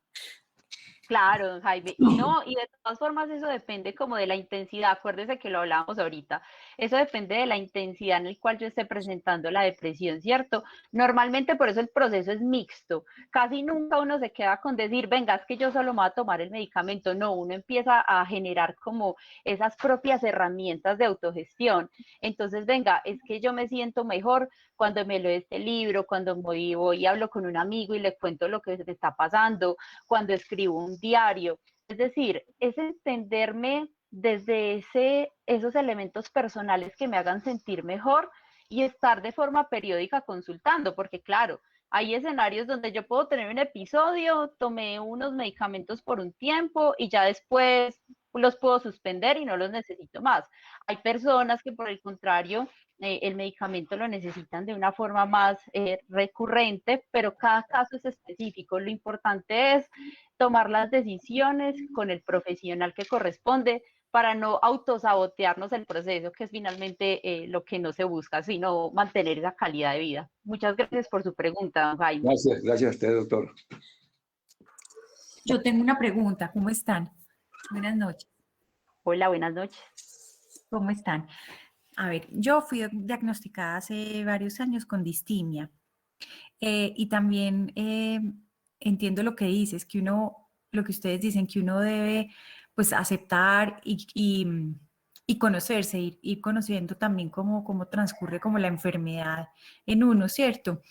Claro, don Jaime. Y no, y de todas formas eso depende como de la intensidad. Acuérdese que lo hablábamos ahorita. Eso depende de la intensidad en el cual yo esté presentando la depresión, ¿cierto? Normalmente por eso el proceso es mixto. Casi nunca uno se queda con decir, venga, es que yo solo me voy a tomar el medicamento. No, uno empieza a generar como esas propias herramientas de autogestión. Entonces, venga, es que yo me siento mejor cuando me leo este libro, cuando voy y hablo con un amigo y le cuento lo que me está pasando, cuando escribo un diario. Es decir, es entenderme desde esos elementos personales que me hagan sentir mejor y estar de forma periódica consultando, porque claro, hay escenarios donde yo puedo tener un episodio, tomé unos medicamentos por un tiempo y ya después los puedo suspender y no los necesito más. Hay personas que por el contrario el medicamento lo necesitan de una forma más recurrente, pero cada caso es específico. Lo importante es tomar las decisiones con el profesional que corresponde para no autosabotearnos el proceso, que es finalmente lo que no se busca, sino mantener esa calidad de vida. Muchas gracias por su pregunta, Jaime. Gracias a usted, doctor. Yo tengo una pregunta, ¿cómo están? Buenas noches. Hola, buenas noches. ¿Cómo están? A ver, yo fui diagnosticada hace varios años con distimia y también entiendo lo que dices, que uno, lo que ustedes dicen, que uno debe pues aceptar y conocerse, ir conociendo también cómo transcurre como la enfermedad en uno, ¿cierto?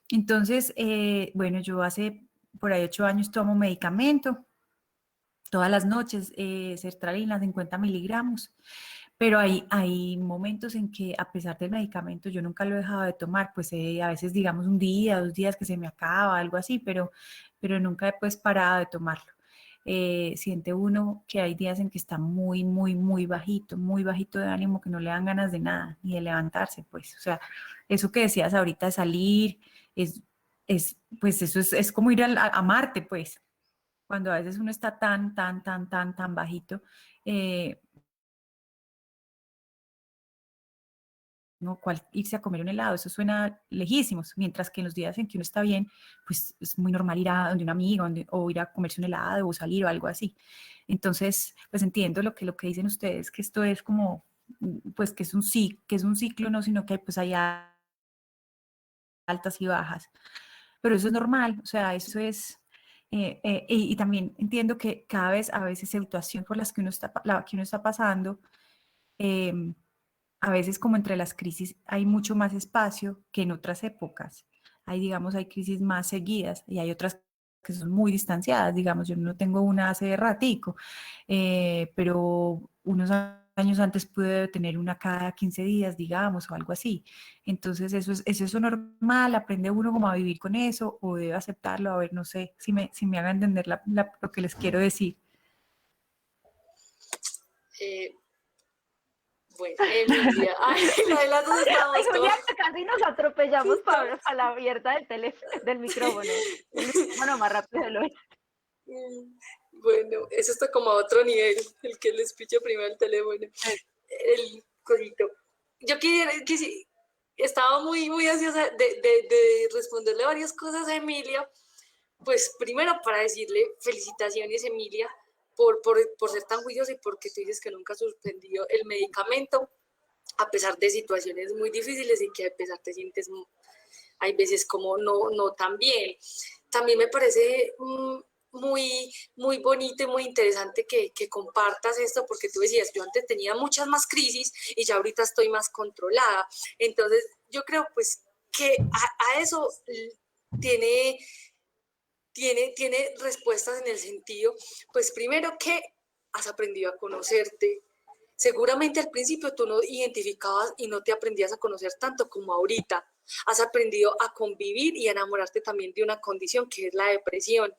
Entonces, bueno, yo hace por ahí 8 años tomo medicamento todas las noches, sertralina 50 miligramos, pero hay momentos en que a pesar del medicamento yo nunca lo he dejado de tomar, pues a veces digamos un día, 2 días que se me acaba, algo así, pero nunca he pues parado de tomarlo. Siente uno que hay días en que está muy bajito de ánimo, que no le dan ganas de nada, ni de levantarse, pues, o sea, eso que decías ahorita de salir, pues eso es como ir a Marte, pues, cuando a veces uno está tan bajito, no, irse a comer un helado, eso suena lejísimos, mientras que en los días en que uno está bien, pues es muy normal ir a donde un amigo o ir a comerse un helado o salir o algo así. Entonces, pues entiendo lo que dicen ustedes, que esto es como, pues que es un ciclo, no, sino que pues hay altas y bajas. Pero eso es normal, o sea, eso es... y también entiendo que cada vez, a veces, situaciones por las que que uno está pasando, a veces como entre las crisis hay mucho más espacio que en otras épocas. Hay crisis más seguidas y hay otras que son muy distanciadas, digamos, yo no tengo una hace ratico, pero unos años antes pude tener una cada 15 días, digamos, o algo así. Entonces eso es normal, aprende uno como a vivir con eso o debe aceptarlo, a ver, no sé si me haga entender lo que les quiero decir. Bueno, Emilia, ay, la de las dos estábamos Ay, todos. Julián, casi nos atropellamos a la abierta del micrófono. El micrófono más rápido de lo es. Bueno, eso está como a otro nivel, el que les picha primero el teléfono, el cosito. Yo que sí, estaba muy ansiosa de responderle varias cosas a Emilia. Pues primero para decirle felicitaciones, Emilia, por ser tan juiciosa y porque tú dices que nunca suspendió el medicamento, a pesar de situaciones muy difíciles y que a pesar te sientes, hay veces como no tan bien. También me parece muy bonito y muy interesante que compartas esto, porque tú decías, yo antes tenía muchas más crisis y ya ahorita estoy más controlada. Entonces, yo creo pues que a eso tiene respuestas en el sentido, pues primero que has aprendido a conocerte. Seguramente al principio tú no identificabas y no te aprendías a conocer tanto como ahorita. Has aprendido a convivir y a enamorarte también de una condición que es la depresión.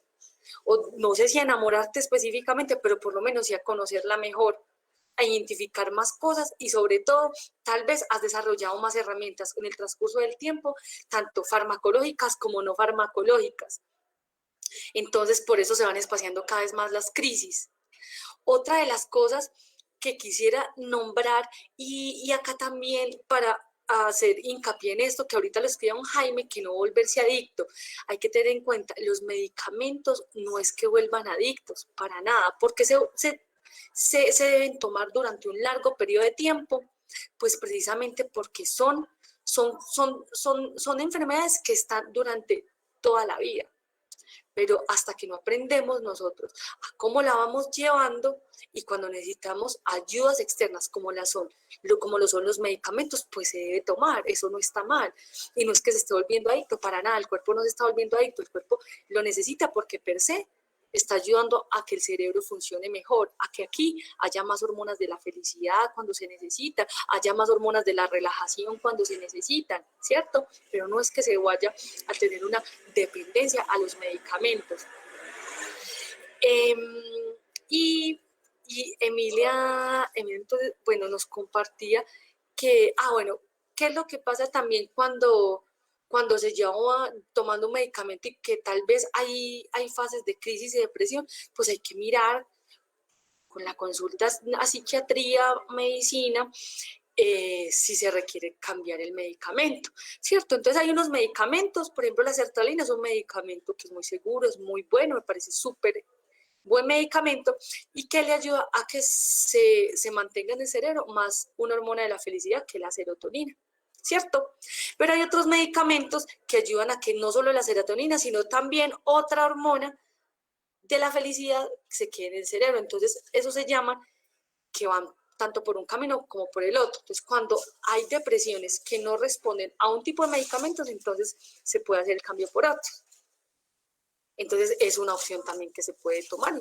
O no sé si a enamorarte específicamente, pero por lo menos sí a conocerla mejor. a identificar más cosas y sobre todo, tal vez has desarrollado más herramientas en el transcurso del tiempo, tanto farmacológicas como no farmacológicas. Entonces, por eso se van espaciando cada vez más las crisis. Otra de las cosas que quisiera nombrar, y acá también para hacer hincapié en esto, que ahorita lo escribía un Jaime, que no volverse adicto. Hay que tener en cuenta, los medicamentos no es que vuelvan adictos, para nada, porque se deben tomar durante un largo periodo de tiempo, pues precisamente porque son enfermedades que están durante toda la vida. Pero hasta que no aprendemos nosotros a cómo la vamos llevando y cuando necesitamos ayudas externas como lo son los medicamentos, pues se debe tomar, eso no está mal. Y no es que se esté volviendo adicto, para nada, el cuerpo no se está volviendo adicto, el cuerpo lo necesita porque per se está ayudando a que el cerebro funcione mejor, a que aquí haya más hormonas de la felicidad cuando se necesitan, haya más hormonas de la relajación cuando se necesitan, ¿cierto? Pero no es que se vaya a tener una dependencia a los medicamentos. Y Emilia, entonces, bueno, nos compartía que, bueno, ¿qué es lo que pasa también cuando se lleva tomando un medicamento y que tal vez hay fases de crisis y depresión? Pues hay que mirar con la consulta a psiquiatría, medicina, si se requiere cambiar el medicamento, ¿cierto? Entonces hay unos medicamentos, por ejemplo la sertralina es un medicamento que es muy seguro, es muy bueno, me parece súper buen medicamento y que le ayuda a que se mantenga en el cerebro más una hormona de la felicidad que la serotonina, ¿cierto? Pero hay otros medicamentos que ayudan a que no solo la serotonina, sino también otra hormona de la felicidad se quede en el cerebro. Entonces, eso se llama que van tanto por un camino como por el otro. Entonces, cuando hay depresiones que no responden a un tipo de medicamentos, entonces se puede hacer el cambio por otro. Entonces, es una opción también que se puede tomar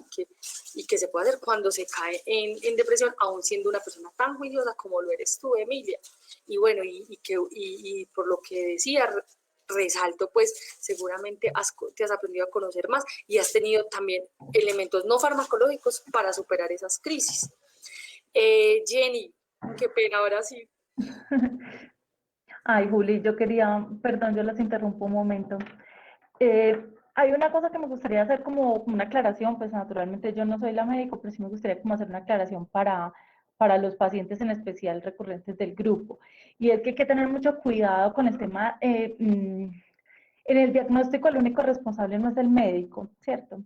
y que se puede hacer cuando se cae en depresión, aún siendo una persona tan juiciosa como lo eres tú, Emilia. Y bueno, y por lo que decía, resalto, pues seguramente te has aprendido a conocer más y has tenido también elementos no farmacológicos para superar esas crisis. Jenny, qué pena, ahora sí. Ay, Juli, yo quería, perdón, yo las interrumpo un momento. Hay una cosa que me gustaría hacer como una aclaración, pues naturalmente yo no soy la médico, pero sí me gustaría como hacer una aclaración para los pacientes en especial recurrentes del grupo. Y es que hay que tener mucho cuidado con el tema, en el diagnóstico el único responsable no es el médico, ¿cierto?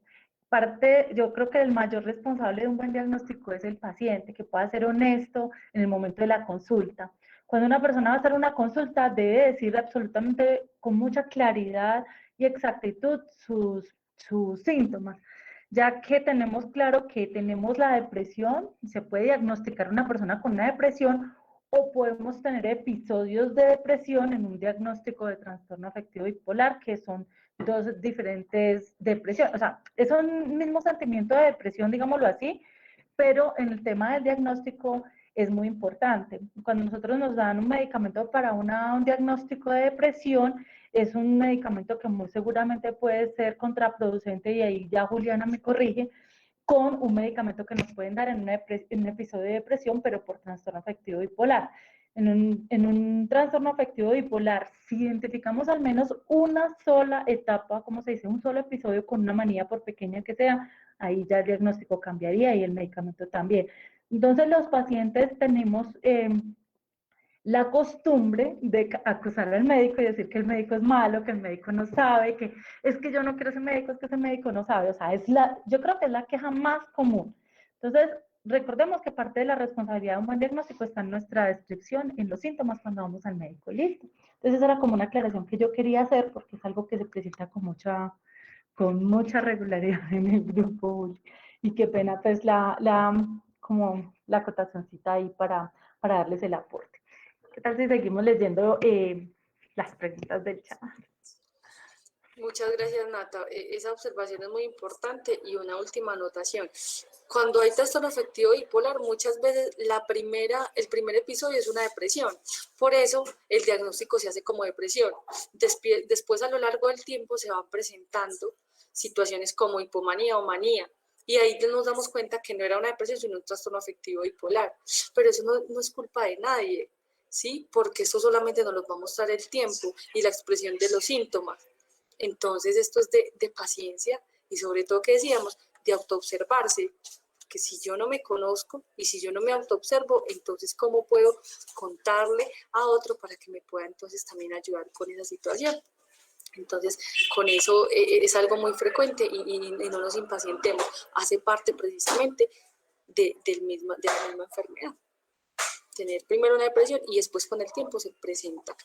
Yo creo que el mayor responsable de un buen diagnóstico es el paciente, que pueda ser honesto en el momento de la consulta. Cuando una persona va a hacer una consulta, debe decir absolutamente con mucha claridad y exactitud sus síntomas, ya que tenemos claro que tenemos la depresión, se puede diagnosticar una persona con una depresión o podemos tener episodios de depresión en un diagnóstico de trastorno afectivo bipolar, que son dos diferentes depresiones. O sea, es un mismo sentimiento de depresión, digámoslo así, pero en el tema del diagnóstico es muy importante. Cuando nosotros nos dan un medicamento para un diagnóstico de depresión, es un medicamento que muy seguramente puede ser contraproducente, y ahí ya Juliana me corrige, con un medicamento que nos pueden dar en un episodio de depresión, pero por trastorno afectivo bipolar. En un trastorno afectivo bipolar, si identificamos al menos una sola etapa, como se dice, un solo episodio con una manía, por pequeña que sea, ahí ya el diagnóstico cambiaría y el medicamento también. Entonces los pacientes tenemos la costumbre de acusar al médico y decir que el médico es malo, que el médico no sabe, que es que yo no quiero ese médico, es que ese médico no sabe. O sea, yo creo que es la queja más común. Entonces, recordemos que parte de la responsabilidad de un buen diagnóstico está en nuestra descripción, en los síntomas cuando vamos al médico, listo. Entonces, esa era como una aclaración que yo quería hacer, porque es algo que se presenta con mucha regularidad en el grupo. Y qué pena, pues, como la acotacióncita ahí para darles el aporte. ¿Qué tal si seguimos leyendo las preguntas del chat? Muchas gracias, Nata. Esa observación es muy importante y una última anotación. Cuando hay trastorno afectivo bipolar, muchas veces el primer episodio es una depresión. Por eso el diagnóstico se hace como depresión. Después, a lo largo del tiempo, se van presentando situaciones como hipomanía o manía. Y ahí nos damos cuenta que no era una depresión, sino un trastorno afectivo bipolar. Pero eso no es culpa de nadie, ¿sí? Porque esto solamente nos lo va a mostrar el tiempo y la expresión de los síntomas. Entonces esto es de paciencia y sobre todo, que decíamos, de autoobservarse, que si yo no me conozco y si yo no me autoobservo, entonces ¿cómo puedo contarle a otro para que me pueda entonces también ayudar con esa situación? Entonces, con eso es algo muy frecuente y no nos impacientemos, hace parte precisamente de la misma enfermedad. Tener primero una depresión y después con el tiempo se presenta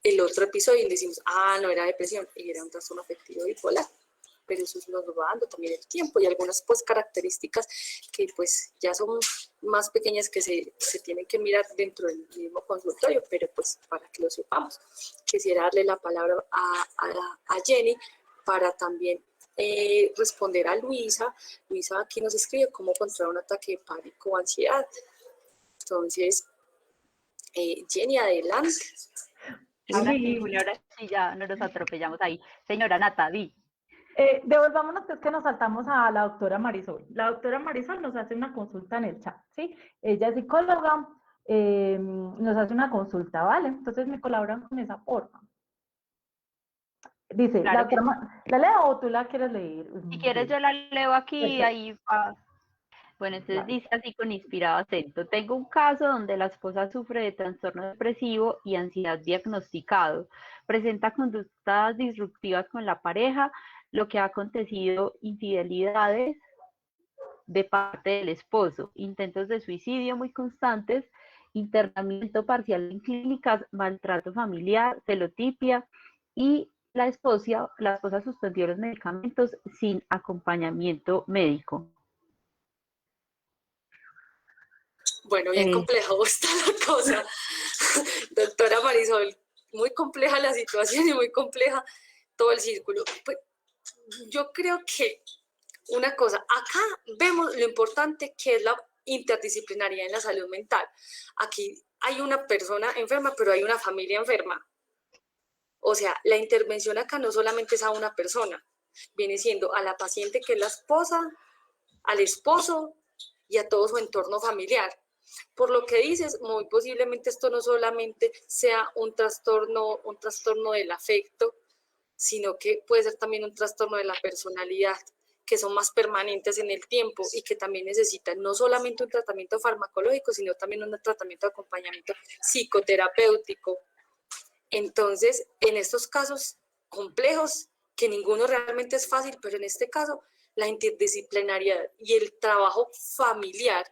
el otro episodio y decimos, no era depresión, era un trastorno afectivo bipolar. Pero eso nos va dando también el tiempo y algunas pues características que pues ya son más pequeñas que se tienen que mirar dentro del mismo consultorio, pero pues para que lo sepamos. Quisiera darle la palabra a Jenny para también responder a Luisa. Luisa aquí nos escribe cómo controlar un ataque de pánico o ansiedad. Entonces, Jenny, adelante. Juli, ahora sí ya no nos atropellamos ahí. Señora Nata, di. Devolvámonos, que es que nos saltamos a la doctora Marisol. La doctora Marisol nos hace una consulta en el chat, ¿sí? Ella es psicóloga, nos hace una consulta, ¿vale? Entonces me colaboran con esa, porfa. Dice, Claro que ¿la leo o tú la quieres leer? si quieres yo la leo aquí, Perfecto. ahí. Bueno, entonces Vale. dice así con inspirado acento. Tengo un caso donde la esposa sufre de trastorno depresivo y ansiedad diagnosticado. Presenta conductas disruptivas con la pareja, lo que ha acontecido infidelidades de parte del esposo, intentos de suicidio muy constantes, internamiento parcial en clínicas, maltrato familiar, celotipia y la esposa suspendió los medicamentos sin acompañamiento médico. Bueno, bien compleja está la cosa. Doctora Marisol, muy compleja la situación y muy compleja todo el círculo. Pues, yo creo que una cosa, acá vemos lo importante que es la interdisciplinaridad en la salud mental. Aquí hay una persona enferma, pero hay una familia enferma. O sea, la intervención acá no solamente es a una persona, viene siendo a la paciente, que es la esposa, al esposo y a todo su entorno familiar. Por lo que dices, muy posiblemente esto no solamente sea un trastorno del afecto, sino que puede ser también un trastorno de la personalidad, que son más permanentes en el tiempo y que también necesitan no solamente un tratamiento farmacológico, sino también un tratamiento de acompañamiento psicoterapéutico. Entonces, en estos casos complejos, que ninguno realmente es fácil, pero en este caso, la interdisciplinariedad y el trabajo familiar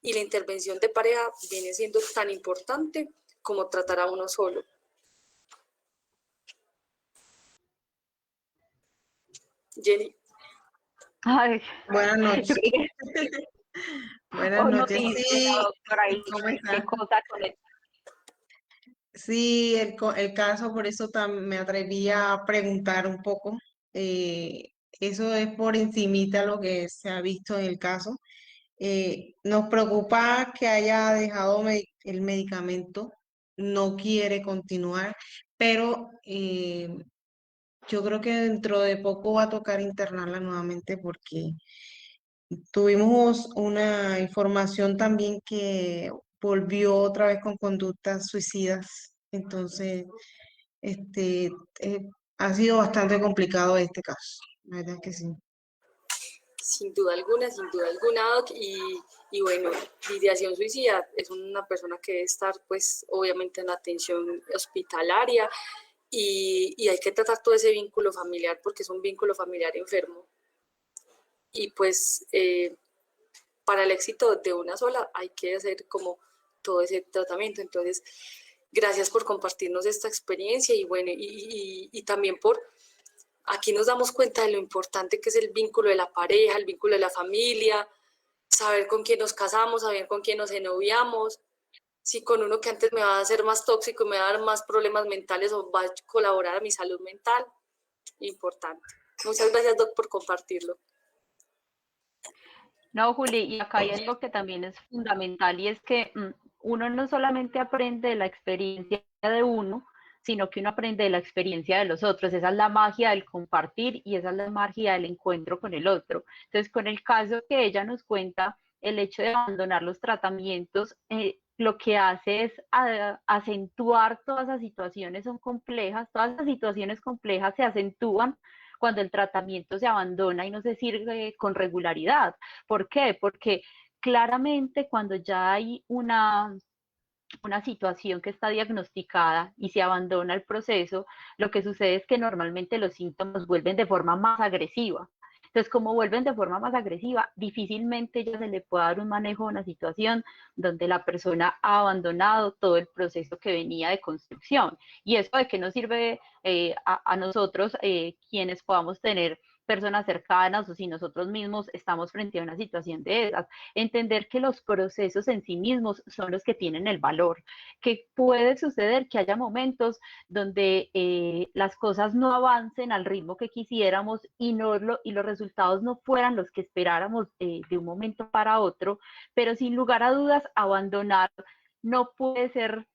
y la intervención de pareja viene siendo tan importante como tratar a uno solo. Jenny. Ay, buenas noches. Buenas noches. Sí, ¿cómo está? ¿Qué cosa con esto? Sí, el caso, por eso me atreví a preguntar un poco. Eso es por encimita lo que se ha visto en el caso. Nos preocupa que haya dejado el medicamento, no quiere continuar, pero yo creo que dentro de poco va a tocar internarla nuevamente porque tuvimos una información también que volvió otra vez con conductas suicidas. Entonces, eh, ha sido bastante complicado este caso. La verdad que sí. Sin duda alguna, Doc, y bueno, ideación suicida es una persona que debe estar, pues, obviamente en atención hospitalaria y hay que tratar todo ese vínculo familiar porque es un vínculo familiar enfermo. Y pues, para el éxito de una sola hay que hacer como todo ese tratamiento. Entonces, gracias por compartirnos esta experiencia y bueno, y también por... Aquí nos damos cuenta de lo importante que es el vínculo de la pareja, el vínculo de la familia, saber con quién nos casamos, saber con quién nos ennoviamos, si con uno que antes me va a hacer más tóxico y me va a dar más problemas mentales o va a colaborar a mi salud mental. Importante. Muchas gracias, Doc, por compartirlo. No, Juli, y acá hay algo que también es fundamental y es que uno no solamente aprende de la experiencia de uno, sino que uno aprende de la experiencia de los otros. Esa es la magia del compartir y esa es la magia del encuentro con el otro. Entonces, con el caso que ella nos cuenta, el hecho de abandonar los tratamientos, lo que hace es acentuar todas las situaciones son complejas, todas las situaciones complejas se acentúan cuando el tratamiento se abandona y no se sirve con regularidad. ¿Por qué? Porque claramente cuando ya hay una situación que está diagnosticada y se abandona el proceso, lo que sucede es que normalmente los síntomas vuelven de forma más agresiva. Entonces, como vuelven de forma más agresiva, difícilmente ya se le puede dar un manejo a una situación donde la persona ha abandonado todo el proceso que venía de construcción. Y eso de que nos sirve a nosotros, quienes podamos tener personas cercanas o si nosotros mismos estamos frente a una situación de esas. Entender que los procesos en sí mismos son los que tienen el valor, que puede suceder que haya momentos donde las cosas no avancen al ritmo que quisiéramos y los resultados no fueran los que esperáramos de un momento para otro, pero sin lugar a dudas abandonar no puede ser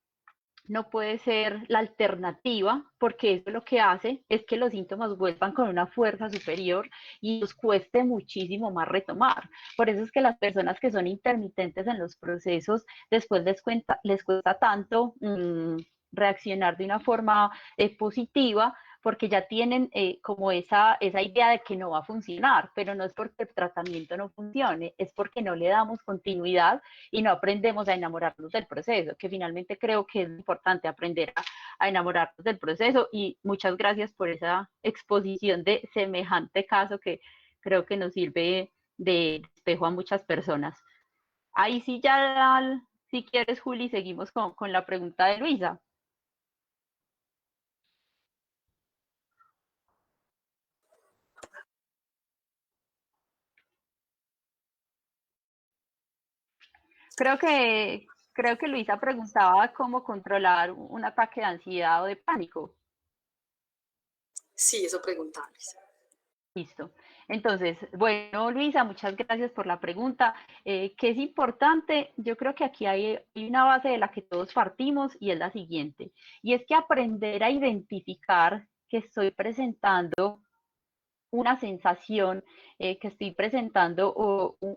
la alternativa, porque eso lo que hace es que los síntomas vuelvan con una fuerza superior y nos cueste muchísimo más retomar. Por eso es que las personas que son intermitentes en los procesos, después les cuesta tanto reaccionar de una forma positiva, porque ya tienen como esa idea de que no va a funcionar, pero no es porque el tratamiento no funcione, es porque no le damos continuidad y no aprendemos a enamorarnos del proceso, que finalmente creo que es importante aprender a enamorarnos del proceso. Y muchas gracias por esa exposición de semejante caso que creo que nos sirve de espejo a muchas personas. Ahí sí ya, si quieres, Juli, seguimos con la pregunta de Luisa. Creo que Luisa preguntaba cómo controlar un ataque de ansiedad o de pánico. Sí, eso preguntaba Luisa. Listo. Entonces, bueno, Luisa, muchas gracias por la pregunta. ¿Qué es importante? Yo creo que aquí hay una base de la que todos partimos y es la siguiente. Y es que aprender a identificar que estoy presentando una sensación, que estoy presentando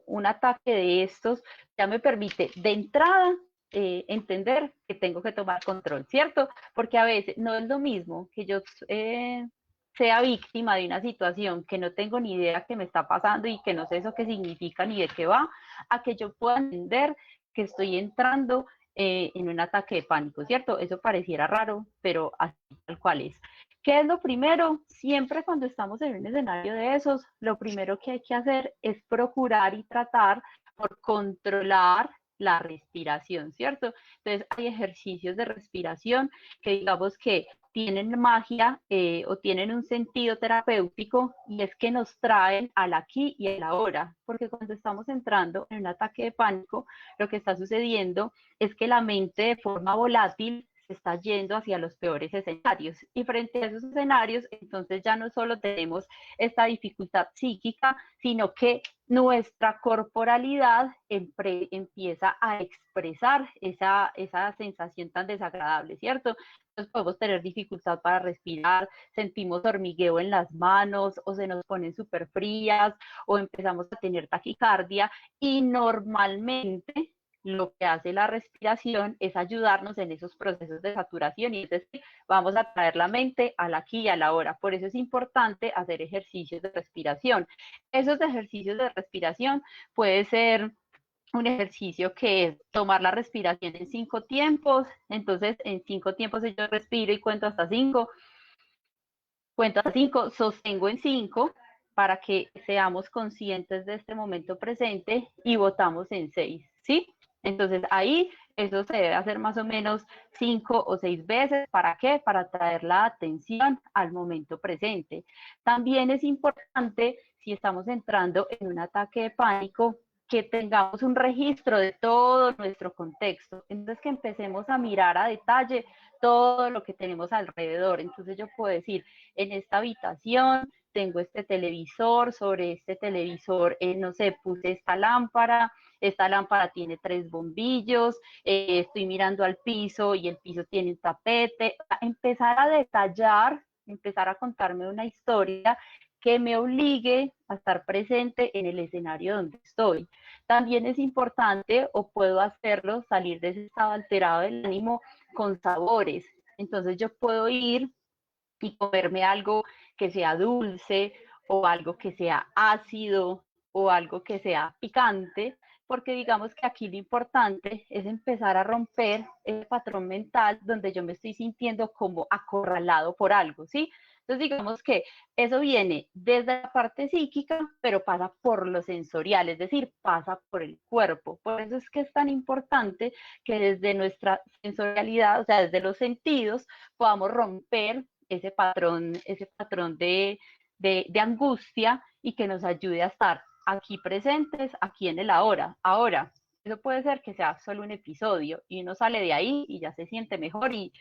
un ataque de estos, ya me permite de entrada entender que tengo que tomar control, ¿cierto? Porque a veces no es lo mismo que yo sea víctima de una situación que no tengo ni idea que me está pasando y que no sé eso qué significa ni de qué va, a que yo pueda entender que estoy entrando en un ataque de pánico, ¿cierto? Eso pareciera raro, pero así tal cual es. ¿Qué es lo primero? Siempre cuando estamos en un escenario de esos, lo primero que hay que hacer es procurar y tratar por controlar la respiración, ¿cierto? Entonces hay ejercicios de respiración que digamos que tienen magia o tienen un sentido terapéutico, y es que nos traen al aquí y al ahora, porque cuando estamos entrando en un ataque de pánico, lo que está sucediendo es que la mente de forma volátil se está yendo hacia los peores escenarios, y frente a esos escenarios entonces ya no solo tenemos esta dificultad psíquica, sino que nuestra corporalidad empieza a expresar esa sensación tan desagradable, ¿cierto? Entonces podemos tener dificultad para respirar, sentimos hormigueo en las manos o se nos ponen súper frías o empezamos a tener taquicardia, y normalmente lo que hace la respiración es ayudarnos en esos procesos de saturación, y es decir, vamos a traer la mente al aquí y a la hora. Por eso es importante hacer ejercicios de respiración. Esos ejercicios de respiración puede ser un ejercicio que es tomar la respiración en 5 tiempos. Entonces, en 5 tiempos yo respiro y cuento hasta 5, sostengo en 5 para que seamos conscientes de este momento presente y votamos en 6, ¿sí? Entonces ahí eso se debe hacer más o menos 5 o 6 veces. ¿Para qué? Para traer la atención al momento presente. También es importante, si estamos entrando en un ataque de pánico, que tengamos un registro de todo nuestro contexto. Entonces, que empecemos a mirar a detalle todo lo que tenemos alrededor. Entonces, yo puedo decir, en esta habitación tengo este televisor, sobre este televisor, no sé, puse esta lámpara tiene 3 bombillos, estoy mirando al piso y el piso tiene un tapete. Empezar a detallar, empezar a contarme una historia que me obligue a estar presente en el escenario donde estoy. También es importante, o puedo hacerlo, salir de ese estado alterado del ánimo con sabores. Entonces yo puedo ir y comerme algo que sea dulce o algo que sea ácido o algo que sea picante, porque digamos que aquí lo importante es empezar a romper el patrón mental donde yo me estoy sintiendo como acorralado por algo, ¿sí? Entonces digamos que eso viene desde la parte psíquica, pero pasa por lo sensorial, es decir, pasa por el cuerpo. Por eso es que es tan importante que desde nuestra sensorialidad, o sea, desde los sentidos, podamos romper ese patrón de angustia y que nos ayude a estar aquí presentes, aquí en el ahora. Ahora, eso puede ser que sea solo un episodio y uno sale de ahí y ya se siente mejor y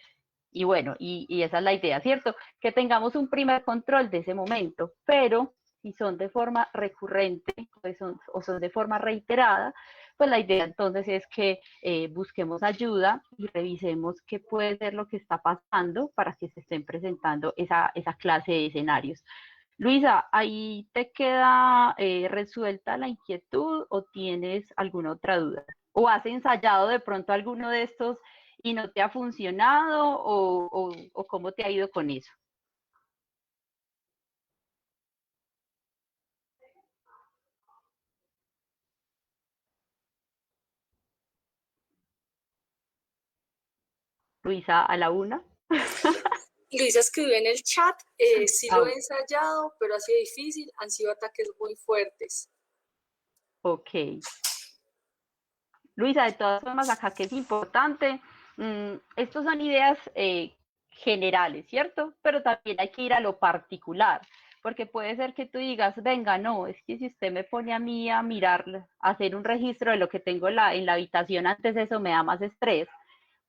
bueno, y esa es la idea, ¿cierto? Que tengamos un primer control de ese momento, pero si son de forma recurrente pues o son de forma reiterada, pues la idea entonces es que busquemos ayuda y revisemos qué puede ser lo que está pasando para que se estén presentando esa clase de escenarios. Luisa, ¿ahí te queda resuelta la inquietud o tienes alguna otra duda? ¿O has ensayado de pronto alguno de estos y no te ha funcionado o cómo te ha ido con eso? Luisa, a la una. Luisa escribió en el chat, sí lo he ensayado, pero ha sido difícil, han sido ataques muy fuertes. Ok. Luisa, de todas formas, acá que es importante, estos son ideas generales, ¿cierto? Pero también hay que ir a lo particular, porque puede ser que tú digas, venga, no, es que si usted me pone a mí a mirar, a hacer un registro de lo que tengo en la habitación, antes eso me da más estrés.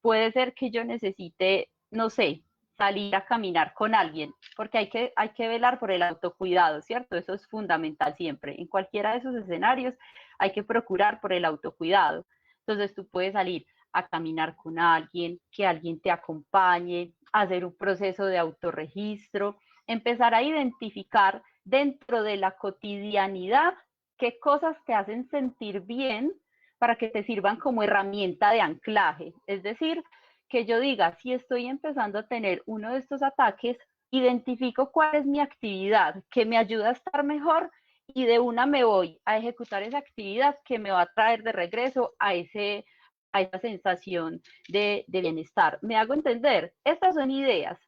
Puede ser que yo necesite, no sé, salir a caminar con alguien, porque hay que velar por el autocuidado, ¿cierto? Eso es fundamental siempre. En cualquiera de esos escenarios hay que procurar por el autocuidado. Entonces tú puedes salir a caminar con alguien, que alguien te acompañe, hacer un proceso de autorregistro, empezar a identificar dentro de la cotidianidad qué cosas te hacen sentir bien para que te sirvan como herramienta de anclaje. Es decir, que yo diga, si estoy empezando a tener uno de estos ataques, identifico cuál es mi actividad que me ayuda a estar mejor y de una me voy a ejecutar esa actividad que me va a traer de regreso a esa sensación de bienestar. ¿Me hago entender? Estas son ideas.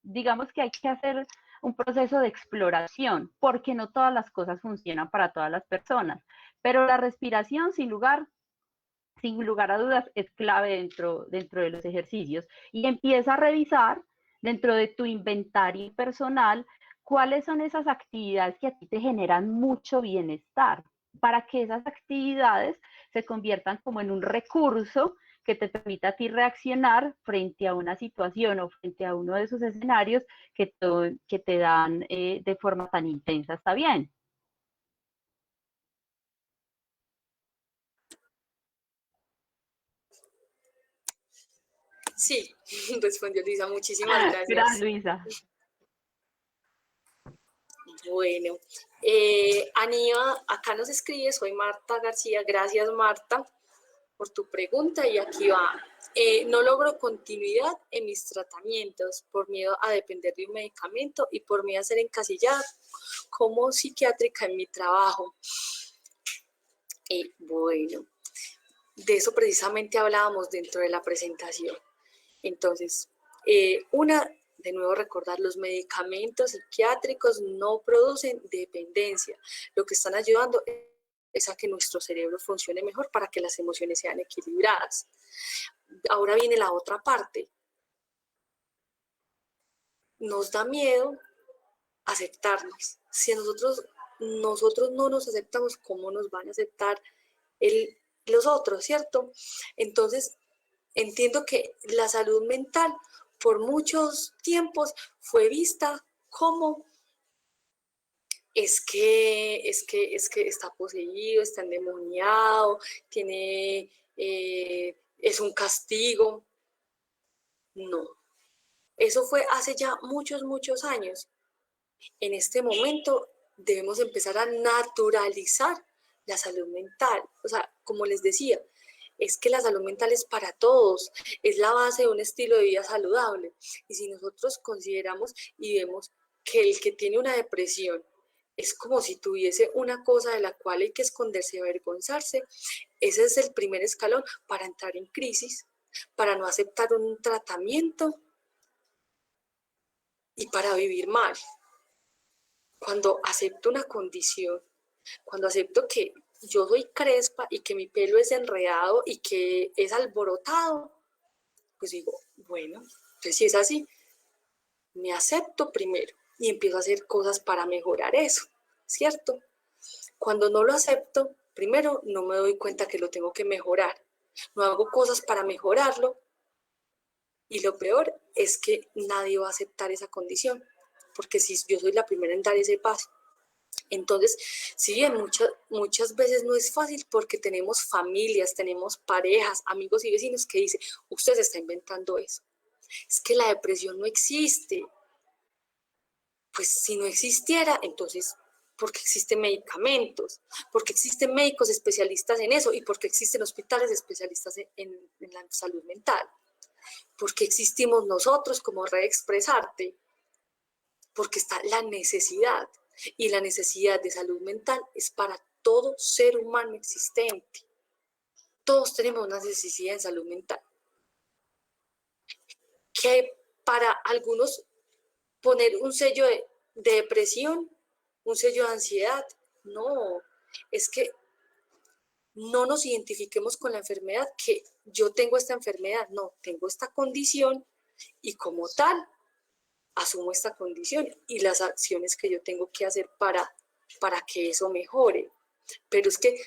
Digamos que hay que hacer un proceso de exploración, porque no todas las cosas funcionan para todas las personas, pero la respiración, sin lugar a dudas, es clave dentro de los ejercicios. Y empieza a revisar dentro de tu inventario personal cuáles son esas actividades que a ti te generan mucho bienestar, para que esas actividades se conviertan como en un recurso que te permita a ti reaccionar frente a una situación o frente a uno de esos escenarios que te dan de forma tan intensa. ¿Está bien? Sí, respondió Luisa, muchísimas Gracias, gracias. Luisa. Bueno, Aníbal, acá nos escribe, soy Marta García, gracias Marta por tu pregunta y aquí va. No logro continuidad en mis tratamientos por miedo a depender de un medicamento y por miedo a ser encasillada como psiquiátrica en mi trabajo. Bueno, de eso precisamente hablábamos dentro de la presentación. Entonces, de nuevo recordar, los medicamentos psiquiátricos no producen dependencia. Lo que están ayudando es a que nuestro cerebro funcione mejor para que las emociones sean equilibradas. Ahora viene la otra parte. Nos da miedo aceptarnos. Si nosotros no nos aceptamos, ¿cómo nos van a aceptar los otros, ¿cierto? Entonces, entiendo que la salud mental por muchos tiempos fue vista como es que está poseído, está endemoniado, es un castigo. No, eso fue hace ya muchos años. En este momento debemos empezar a naturalizar la salud mental. O sea, como les decía, es que la salud mental es para todos, es la base de un estilo de vida saludable. Y si nosotros consideramos y vemos que el que tiene una depresión es como si tuviese una cosa de la cual hay que esconderse y avergonzarse, ese es el primer escalón para entrar en crisis, para no aceptar un tratamiento y para vivir mal. Cuando acepto una condición, cuando acepto que yo soy crespa y que mi pelo es enredado y que es alborotado, pues digo, bueno, entonces si es así, me acepto primero y empiezo a hacer cosas para mejorar eso, ¿cierto? Cuando no lo acepto, primero no me doy cuenta que lo tengo que mejorar, no hago cosas para mejorarlo y lo peor es que nadie va a aceptar esa condición, porque si yo soy la primera en dar ese paso. Entonces, si bien muchas veces no es fácil porque tenemos familias, tenemos parejas, amigos y vecinos que dicen, usted se está inventando eso. Es que la depresión no existe. Pues si no existiera, entonces, ¿por qué existen medicamentos? ¿Por qué existen médicos especialistas en eso? ¿Y por qué existen hospitales especialistas en la salud mental? ¿Por qué existimos nosotros como Red Expresarte? Porque está la necesidad. Y la necesidad de salud mental es para todo ser humano existente. Todos tenemos una necesidad de salud mental. Que para algunos poner un sello de depresión, un sello de ansiedad, no, es que no nos identifiquemos con la enfermedad, que yo tengo esta enfermedad, no, tengo esta condición y como tal asumo esta condición y las acciones que yo tengo que hacer para que eso mejore. Pero es que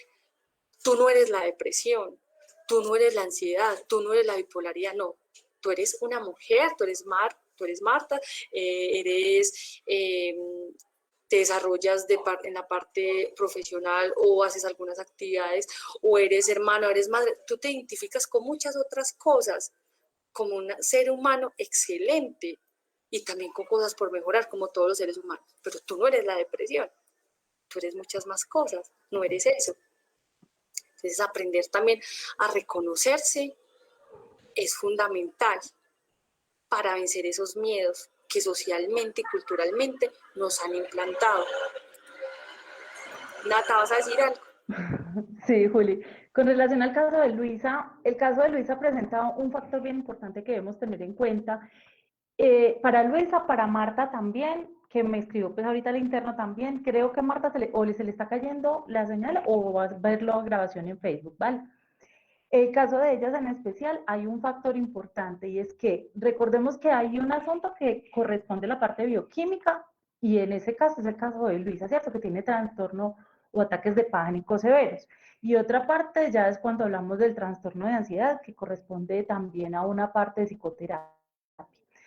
tú no eres la depresión, tú no eres la ansiedad, tú no eres la bipolaridad, no. Tú eres una mujer, tú eres Marta, te desarrollas en la parte profesional o haces algunas actividades, o eres hermano, eres madre, tú te identificas con muchas otras cosas, como un ser humano excelente y también con cosas por mejorar, como todos los seres humanos. Pero tú no eres la depresión, tú eres muchas más cosas, no eres eso. Entonces, aprender también a reconocerse es fundamental para vencer esos miedos que socialmente y culturalmente nos han implantado. Nata, ¿vas a decir algo? Sí, Juli. Con relación al caso de Luisa, el caso de Luisa presenta un factor bien importante que debemos tener en cuenta. Para Luisa, para Marta también, que me escribió pues ahorita al interno también, creo que a Marta se le está cayendo la señal o va a verlo a grabación en Facebook, ¿vale? El caso de ellas en especial, hay un factor importante y es que recordemos que hay un asunto que corresponde a la parte bioquímica y en ese caso es el caso de Luisa, ¿cierto? Que tiene trastorno o ataques de pánico severos. Y otra parte ya es cuando hablamos del trastorno de ansiedad, que corresponde también a una parte de psicoterapia.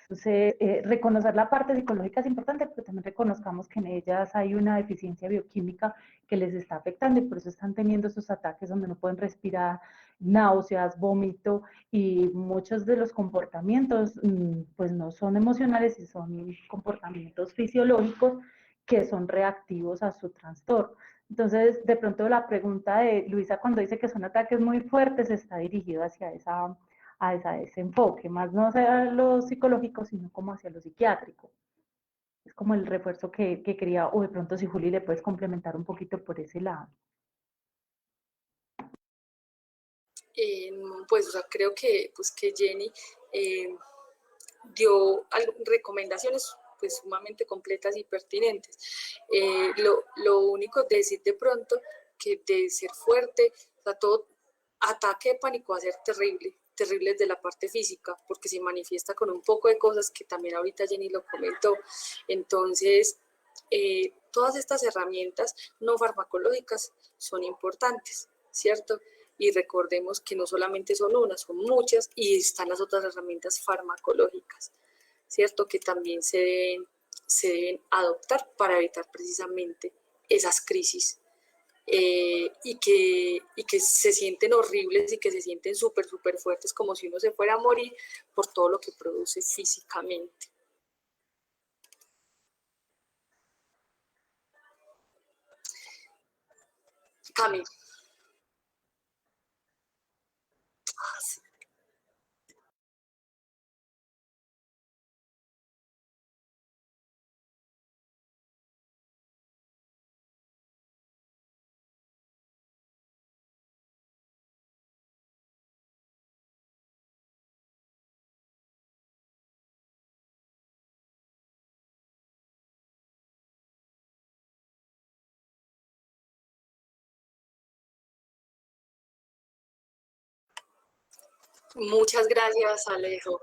Entonces, reconocer la parte psicológica es importante, pero también reconozcamos que en ellas hay una deficiencia bioquímica que les está afectando y por eso están teniendo esos ataques donde no pueden respirar, náuseas, vómito y muchos de los comportamientos pues no son emocionales y son comportamientos fisiológicos que son reactivos a su trastorno. Entonces, de pronto la pregunta de Luisa cuando dice que son ataques muy fuertes está dirigido hacia ese enfoque, más no hacia lo psicológico, sino como hacia lo psiquiátrico. Es como el refuerzo que quería, o de pronto si Juli le puedes complementar un poquito por ese lado. Pues, o sea, creo que, pues, que Jenny dio recomendaciones pues sumamente completas y pertinentes. Lo único de decir de pronto que de ser fuerte, o sea, todo ataque de pánico va a ser terrible desde la parte física, porque se manifiesta con un poco de cosas que también ahorita Jenny lo comentó. Entonces, todas estas herramientas no farmacológicas son importantes, ¿cierto? Y recordemos que no solamente son unas, son muchas, y están las otras herramientas farmacológicas, ¿cierto? Que también se deben adoptar para evitar precisamente esas crisis y que se sienten horribles y que se sienten súper fuertes, como si uno se fuera a morir por todo lo que produce físicamente. Cami. Muchas gracias, Alejo.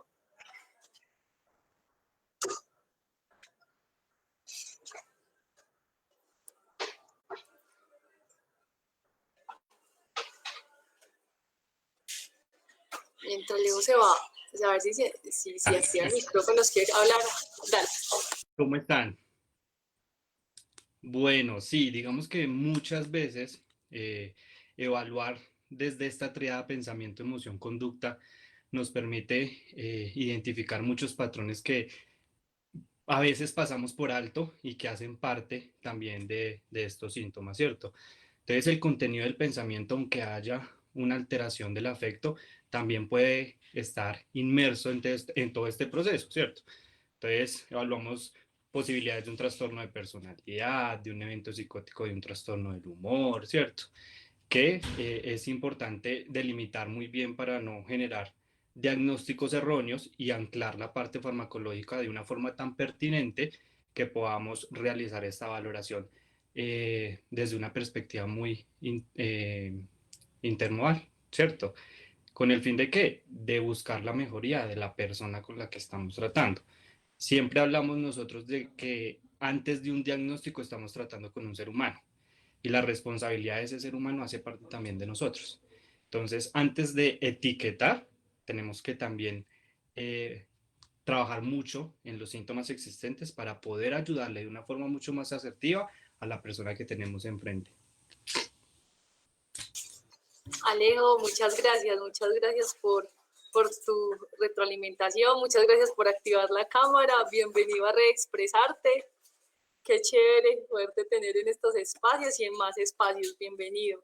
Mientras Alejo se va, a ver si activa el micrófono, nos quiere hablar. Dale. ¿Cómo están? Bueno, sí, digamos que muchas veces evaluar desde esta triada pensamiento, emoción, conducta nos permite identificar muchos patrones que a veces pasamos por alto y que hacen parte también de estos síntomas, ¿cierto? Entonces el contenido del pensamiento, aunque haya una alteración del afecto, también puede estar inmerso en todo este proceso, ¿cierto? Entonces evaluamos posibilidades de un trastorno de personalidad, de un evento psicótico, de un trastorno del humor, ¿cierto? Que es importante delimitar muy bien para no generar diagnósticos erróneos y anclar la parte farmacológica de una forma tan pertinente que podamos realizar esta valoración desde una perspectiva muy intermodal, ¿cierto? ¿Con el fin de qué? De buscar la mejoría de la persona con la que estamos tratando. Siempre hablamos nosotros de que antes de un diagnóstico estamos tratando con un ser humano y la responsabilidad de ese ser humano hace parte también de nosotros. Entonces, antes de etiquetar, tenemos que también trabajar mucho en los síntomas existentes para poder ayudarle de una forma mucho más asertiva a la persona que tenemos enfrente. Alejo, muchas gracias por tu retroalimentación, muchas gracias por activar la cámara, bienvenido a Reexpresarte, qué chévere poderte tener en estos espacios y en más espacios, bienvenido.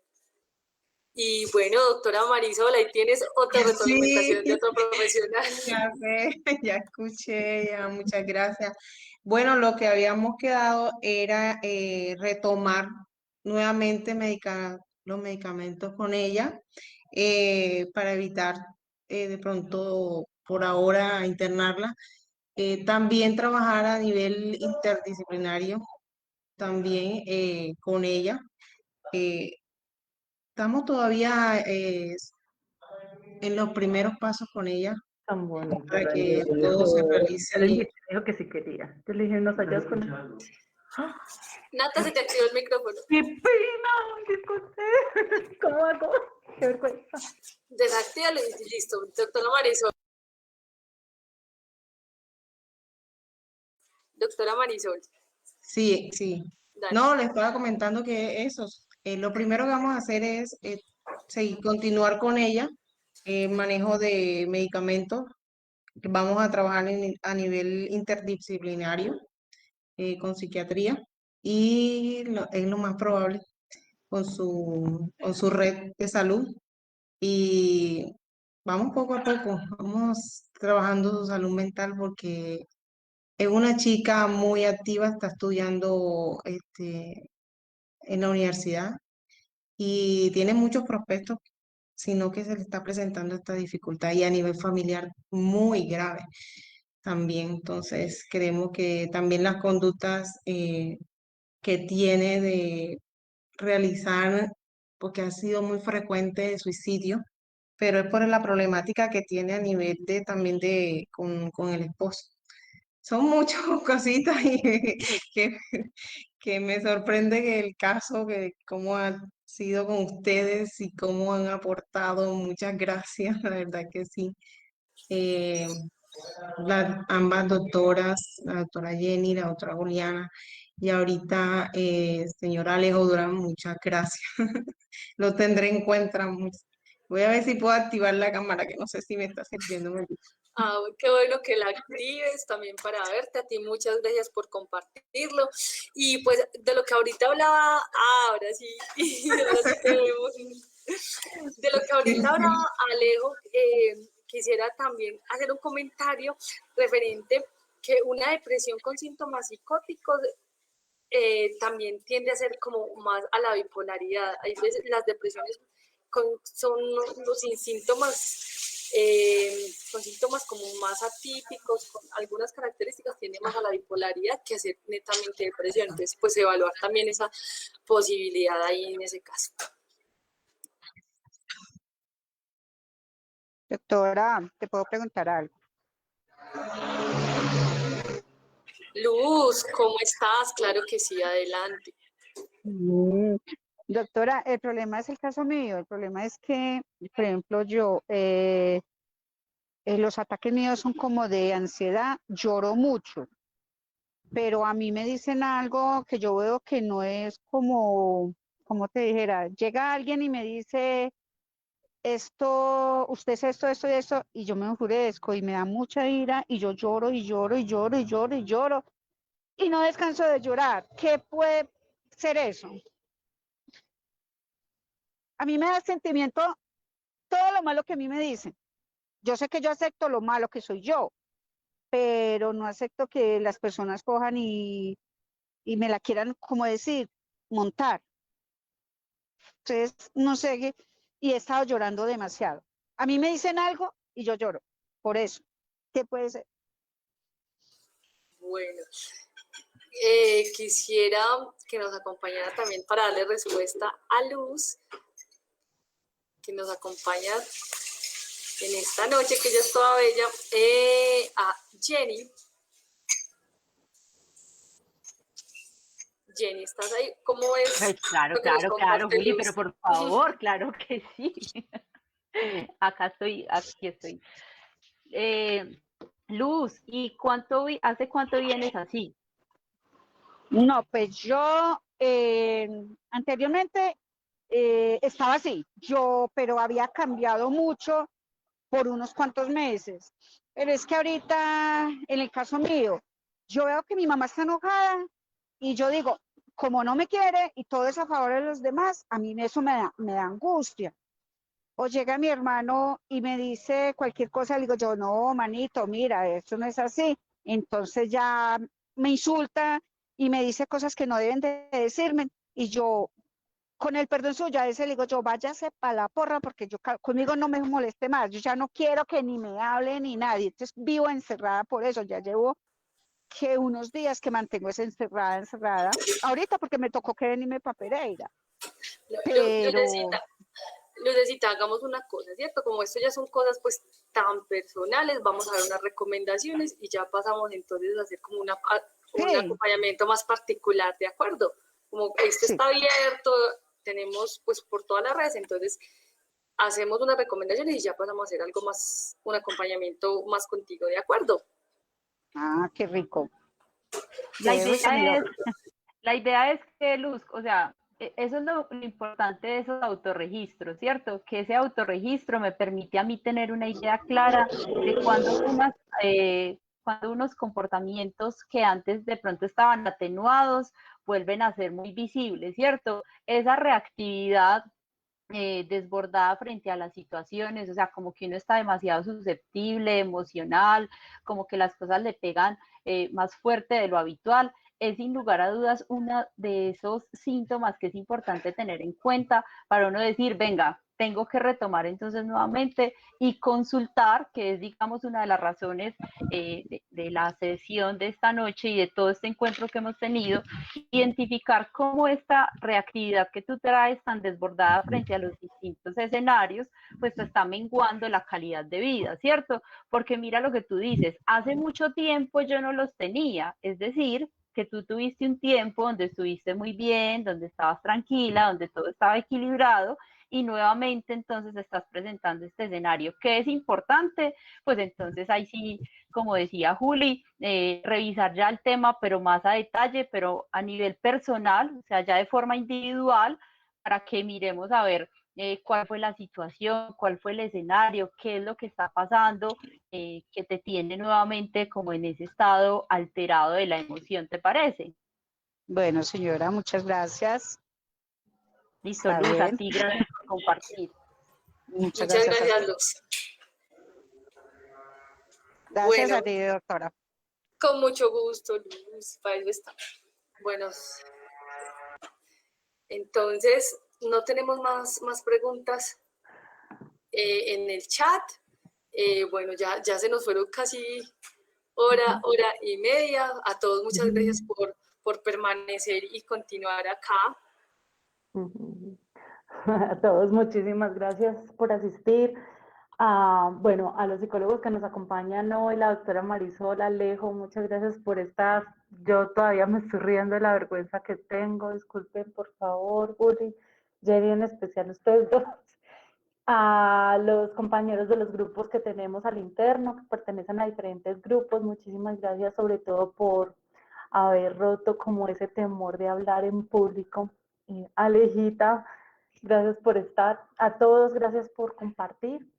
Y bueno, doctora Marisol, ahí tienes otra retroalimentación de otro profesional. Ya sé, ya escuché, ya, muchas gracias. Bueno, lo que habíamos quedado era retomar nuevamente los medicamentos con ella para evitar de pronto por ahora internarla. También trabajar a nivel interdisciplinario, también con ella. Eh, Estamos todavía en los primeros pasos con ella Tan bonito, para la que niña. todo se Yo le realice. dije, dijo que sí quería. Yo le dije, ¿nos hallas con él? Nata, se te activó el micrófono. ¡Qué pena! ¿Qué conté? ¿Cómo hago? ¡Qué vergüenza! Desactívalo y listo. Doctora Marisol. Doctora Marisol. Sí, sí. Dale. No, les estaba comentando que eso, lo primero que vamos a hacer es continuar con ella, manejo de medicamentos, que vamos a trabajar a nivel interdisciplinario con psiquiatría y es lo más probable con su red de salud y vamos poco a poco, vamos trabajando su salud mental porque es una chica muy activa, está estudiando en la universidad y tiene muchos prospectos, sino que se le está presentando esta dificultad y a nivel familiar muy grave también. Entonces, creemos que también las conductas que tiene de realizar, porque ha sido muy frecuente el suicidio, pero es por la problemática que tiene a nivel de también con el esposo. Son muchas cositas y que me sorprende que el caso, que cómo sido con ustedes y cómo han aportado. Muchas gracias, la verdad que sí. Eh, ambas doctoras, la doctora Jenny, la doctora Juliana, y ahorita señora Alejo Durán, muchas gracias. Lo tendré en cuenta. Voy a ver si puedo activar la cámara, que no sé si me está sirviendo muy bien. Ah, qué bueno que la actives también para verte. A ti muchas gracias por compartirlo. Y pues de lo que ahorita hablaba, ahora sí, ahora sí te vemos. De lo que ahorita hablaba Alejo, quisiera también hacer un comentario referente que una depresión con síntomas psicóticos también tiende a ser como más a la bipolaridad. Hay veces las depresiones son los con síntomas como más atípicos, con algunas características, tiende más a la bipolaridad que a ser netamente depresión. Entonces, pues evaluar también esa posibilidad ahí en ese caso. Doctora, ¿te puedo preguntar algo? Luz, ¿cómo estás? Claro que sí, adelante. Doctora, el problema es el caso mío. El problema es que, por ejemplo, yo, los ataques míos son como de ansiedad, lloro mucho, pero a mí me dicen algo que yo veo que no es como te dijera, llega alguien y me dice, esto, usted es esto y esto, y yo me enfurezco y me da mucha ira y yo lloro y lloro y lloro y lloro y lloro y no descanso de llorar. ¿Qué puede ser eso? A mí me da sentimiento todo lo malo que a mí me dicen. Yo sé que yo acepto lo malo que soy yo, pero no acepto que las personas cojan y me la quieran, como decir, montar. Entonces, no sé, y he estado llorando demasiado. A mí me dicen algo y yo lloro, por eso. ¿Qué puede ser? Bueno, quisiera que nos acompañara también para darle respuesta a Luz, que nos acompaña en esta noche, que ella es toda bella, a Jenny. Jenny, ¿estás ahí? ¿Cómo es? Pues claro, Juli, pero por favor, claro que sí. Aquí estoy. Luz, ¿y hace cuánto vienes así? No, pues yo anteriormente estaba así, pero había cambiado mucho por unos cuantos meses. Pero es que ahorita, en el caso mío, yo veo que mi mamá está enojada y yo digo, como no me quiere y todo es a favor de los demás, a mí eso me da angustia. O llega mi hermano y me dice cualquier cosa, le digo yo, no, manito, mira, esto no es así. Entonces ya me insulta y me dice cosas que no deben de decirme. Y yo, con el perdón suyo, a veces le digo yo, váyase para la porra porque conmigo no me moleste más. Yo ya no quiero que ni me hable ni nadie. Entonces vivo encerrada por eso. Ya llevo que unos días que mantengo esa encerrada. Ahorita porque me tocó que venirme para Pereira. Pero... Lucecita, hagamos una cosa, ¿cierto? Como esto ya son cosas pues tan personales, vamos a dar unas recomendaciones y ya pasamos entonces a hacer como un acompañamiento más particular, ¿de acuerdo? Como esto está abierto, tenemos pues por todas las redes, entonces hacemos unas recomendaciones y ya pasamos a hacer algo más, un acompañamiento más contigo, ¿de acuerdo? Ah, qué rico. La idea es que, Luz, o sea, eso es lo importante de esos autorregistros, ¿cierto? Que ese autorregistro me permite a mí tener una idea clara de cuando unos comportamientos que antes de pronto estaban atenuados vuelven a ser muy visibles, ¿cierto? Esa reactividad desbordada frente a las situaciones, o sea, como que uno está demasiado susceptible, emocional, como que las cosas le pegan más fuerte de lo habitual, es sin lugar a dudas uno de esos síntomas que es importante tener en cuenta para uno decir, venga, tengo que retomar entonces nuevamente y consultar, que es, digamos, una de las razones de la sesión de esta noche y de todo este encuentro que hemos tenido, identificar cómo esta reactividad que tú traes tan desbordada frente a los distintos escenarios, pues te está menguando la calidad de vida, ¿cierto? Porque mira lo que tú dices, hace mucho tiempo yo no los tenía, es decir, que tú tuviste un tiempo donde estuviste muy bien, donde estabas tranquila, donde todo estaba equilibrado, y nuevamente entonces estás presentando este escenario que es importante, pues entonces ahí sí, como decía Juli, revisar ya el tema, pero más a detalle, pero a nivel personal, o sea, ya de forma individual, para que miremos a ver cuál fue la situación, cuál fue el escenario, qué es lo que está pasando, que te tiene nuevamente como en ese estado alterado de la emoción, ¿te parece? Bueno, señora, muchas gracias. Listo, Está Luz, a bien. ti gracias por compartir. Muchas Muchas gracias a gracias, ti. Luz. Gracias Bueno, a ti, doctora. con mucho gusto, Luz, para eso está. Bueno, entonces, no tenemos más preguntas en el chat. Bueno, ya se nos fueron casi hora y media. A todos muchas gracias por permanecer y continuar acá. A todos muchísimas gracias por asistir. Bueno, a los psicólogos que nos acompañan hoy, la doctora Marisol, Alejo, muchas gracias por estar. Yo todavía me estoy riendo de la vergüenza que tengo. Disculpen, por favor, Juli, Jenny, en especial ustedes dos. A los compañeros de los grupos que tenemos al interno, que pertenecen a diferentes grupos, muchísimas gracias sobre todo por haber roto como ese temor de hablar en público. Alejita, gracias por estar. A todos, gracias por compartir.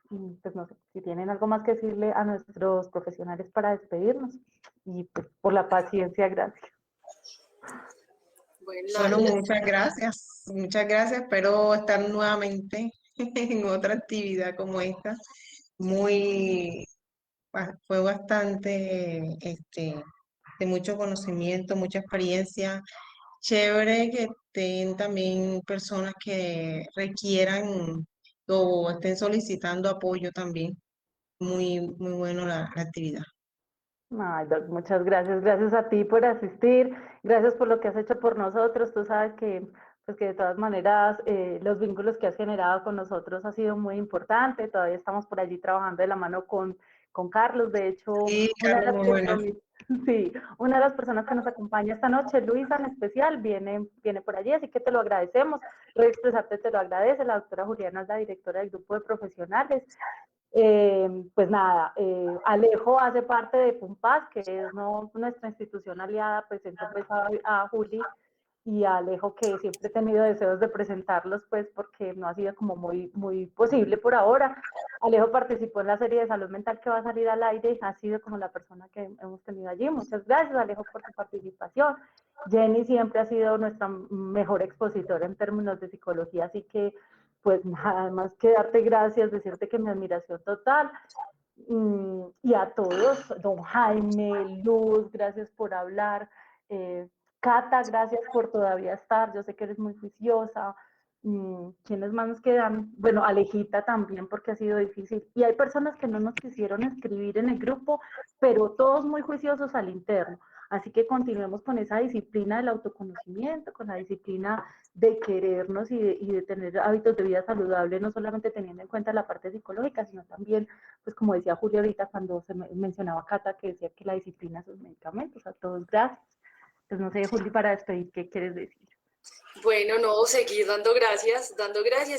Y pues no sé, si tienen algo más que decirle a nuestros profesionales para despedirnos. Y pues por la paciencia, gracias. Bueno, muchas gracias. Muchas gracias. Espero estar nuevamente en otra actividad como esta. Fue bastante de mucho conocimiento, mucha experiencia. Chévere que estén también personas que requieran o estén solicitando apoyo también. Muy bueno la actividad. Ay, Doc, muchas gracias. Gracias a ti por asistir. Gracias por lo que has hecho por nosotros. Tú sabes que, pues que de todas maneras los vínculos que has generado con nosotros ha sido muy importante. Todavía estamos por allí trabajando de la mano con Carlos. De hecho, Sí, una de Carlos, las muy bueno. sí, una de las personas que nos acompaña esta noche, Luisa en especial, viene por allí, así que te lo agradecemos. Expresarte te lo agradece. La doctora Juliana es la directora del grupo de profesionales. Pues nada, Alejo hace parte de PUMPAS, que es nuestra institución aliada, presento pues a Juli y a Alejo, que siempre he tenido deseos de presentarlos, pues porque no ha sido como muy posible por ahora. Alejo participó en la serie de salud mental que va a salir al aire y ha sido como la persona que hemos tenido allí. Muchas gracias, Alejo, por tu participación. Jenny siempre ha sido nuestra mejor expositora en términos de psicología, así que pues nada más que darte gracias, decirte que mi admiración total. Y a todos, don Jaime, Luz, gracias por hablar. Cata, gracias por todavía estar, yo sé que eres muy juiciosa. ¿Quiénes más nos quedan? Bueno, Alejita también, porque ha sido difícil. Y hay personas que no nos quisieron escribir en el grupo, pero todos muy juiciosos al interno. Así que continuemos con esa disciplina del autoconocimiento, con la disciplina de querernos y de tener hábitos de vida saludable, no solamente teniendo en cuenta la parte psicológica, sino también, pues como decía Julia ahorita cuando se mencionaba Cata, que decía que la disciplina es un medicamento. A todos, gracias. Pues no sé, Juli, para despedir, ¿qué quieres decir? Bueno, no, seguir dando gracias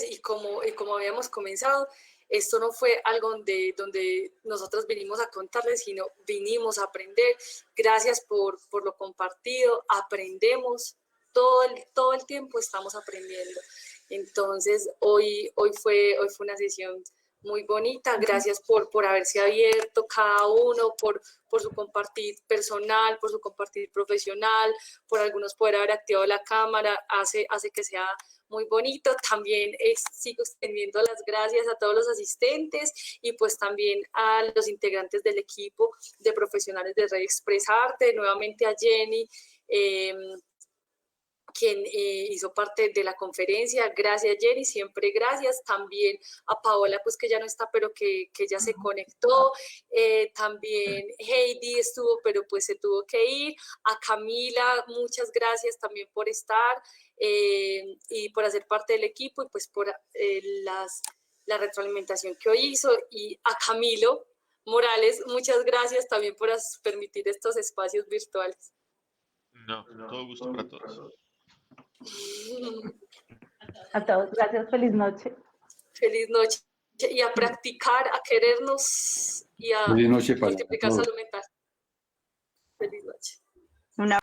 y como habíamos comenzado, esto no fue algo donde nosotros vinimos a contarles, sino vinimos a aprender. Gracias por lo compartido, aprendemos, todo el tiempo estamos aprendiendo. Entonces, hoy fue una sesión muy bonita. Gracias por haberse abierto cada uno, por su compartir personal, por su compartir profesional, por algunos poder haber activado la cámara, hace que sea muy bonito. También sigo extendiendo las gracias a todos los asistentes y pues también a los integrantes del equipo de profesionales de Red Expresarte, nuevamente a Jenny, quien hizo parte de la conferencia. Gracias, Jenny, siempre gracias. También a Paola, pues que ya no está, pero que ya se conectó. También Heidi estuvo, pero pues se tuvo que ir. A Camila, muchas gracias también por estar y por hacer parte del equipo y pues por la retroalimentación que hoy hizo. Y a Camilo Morales, muchas gracias también por permitir estos espacios virtuales. No, todo gusto para todos. A todos, gracias, feliz noche. Feliz noche. Y a practicar, a querernos y a Feliz noche para multiplicar todos. salud mental. Feliz noche. Una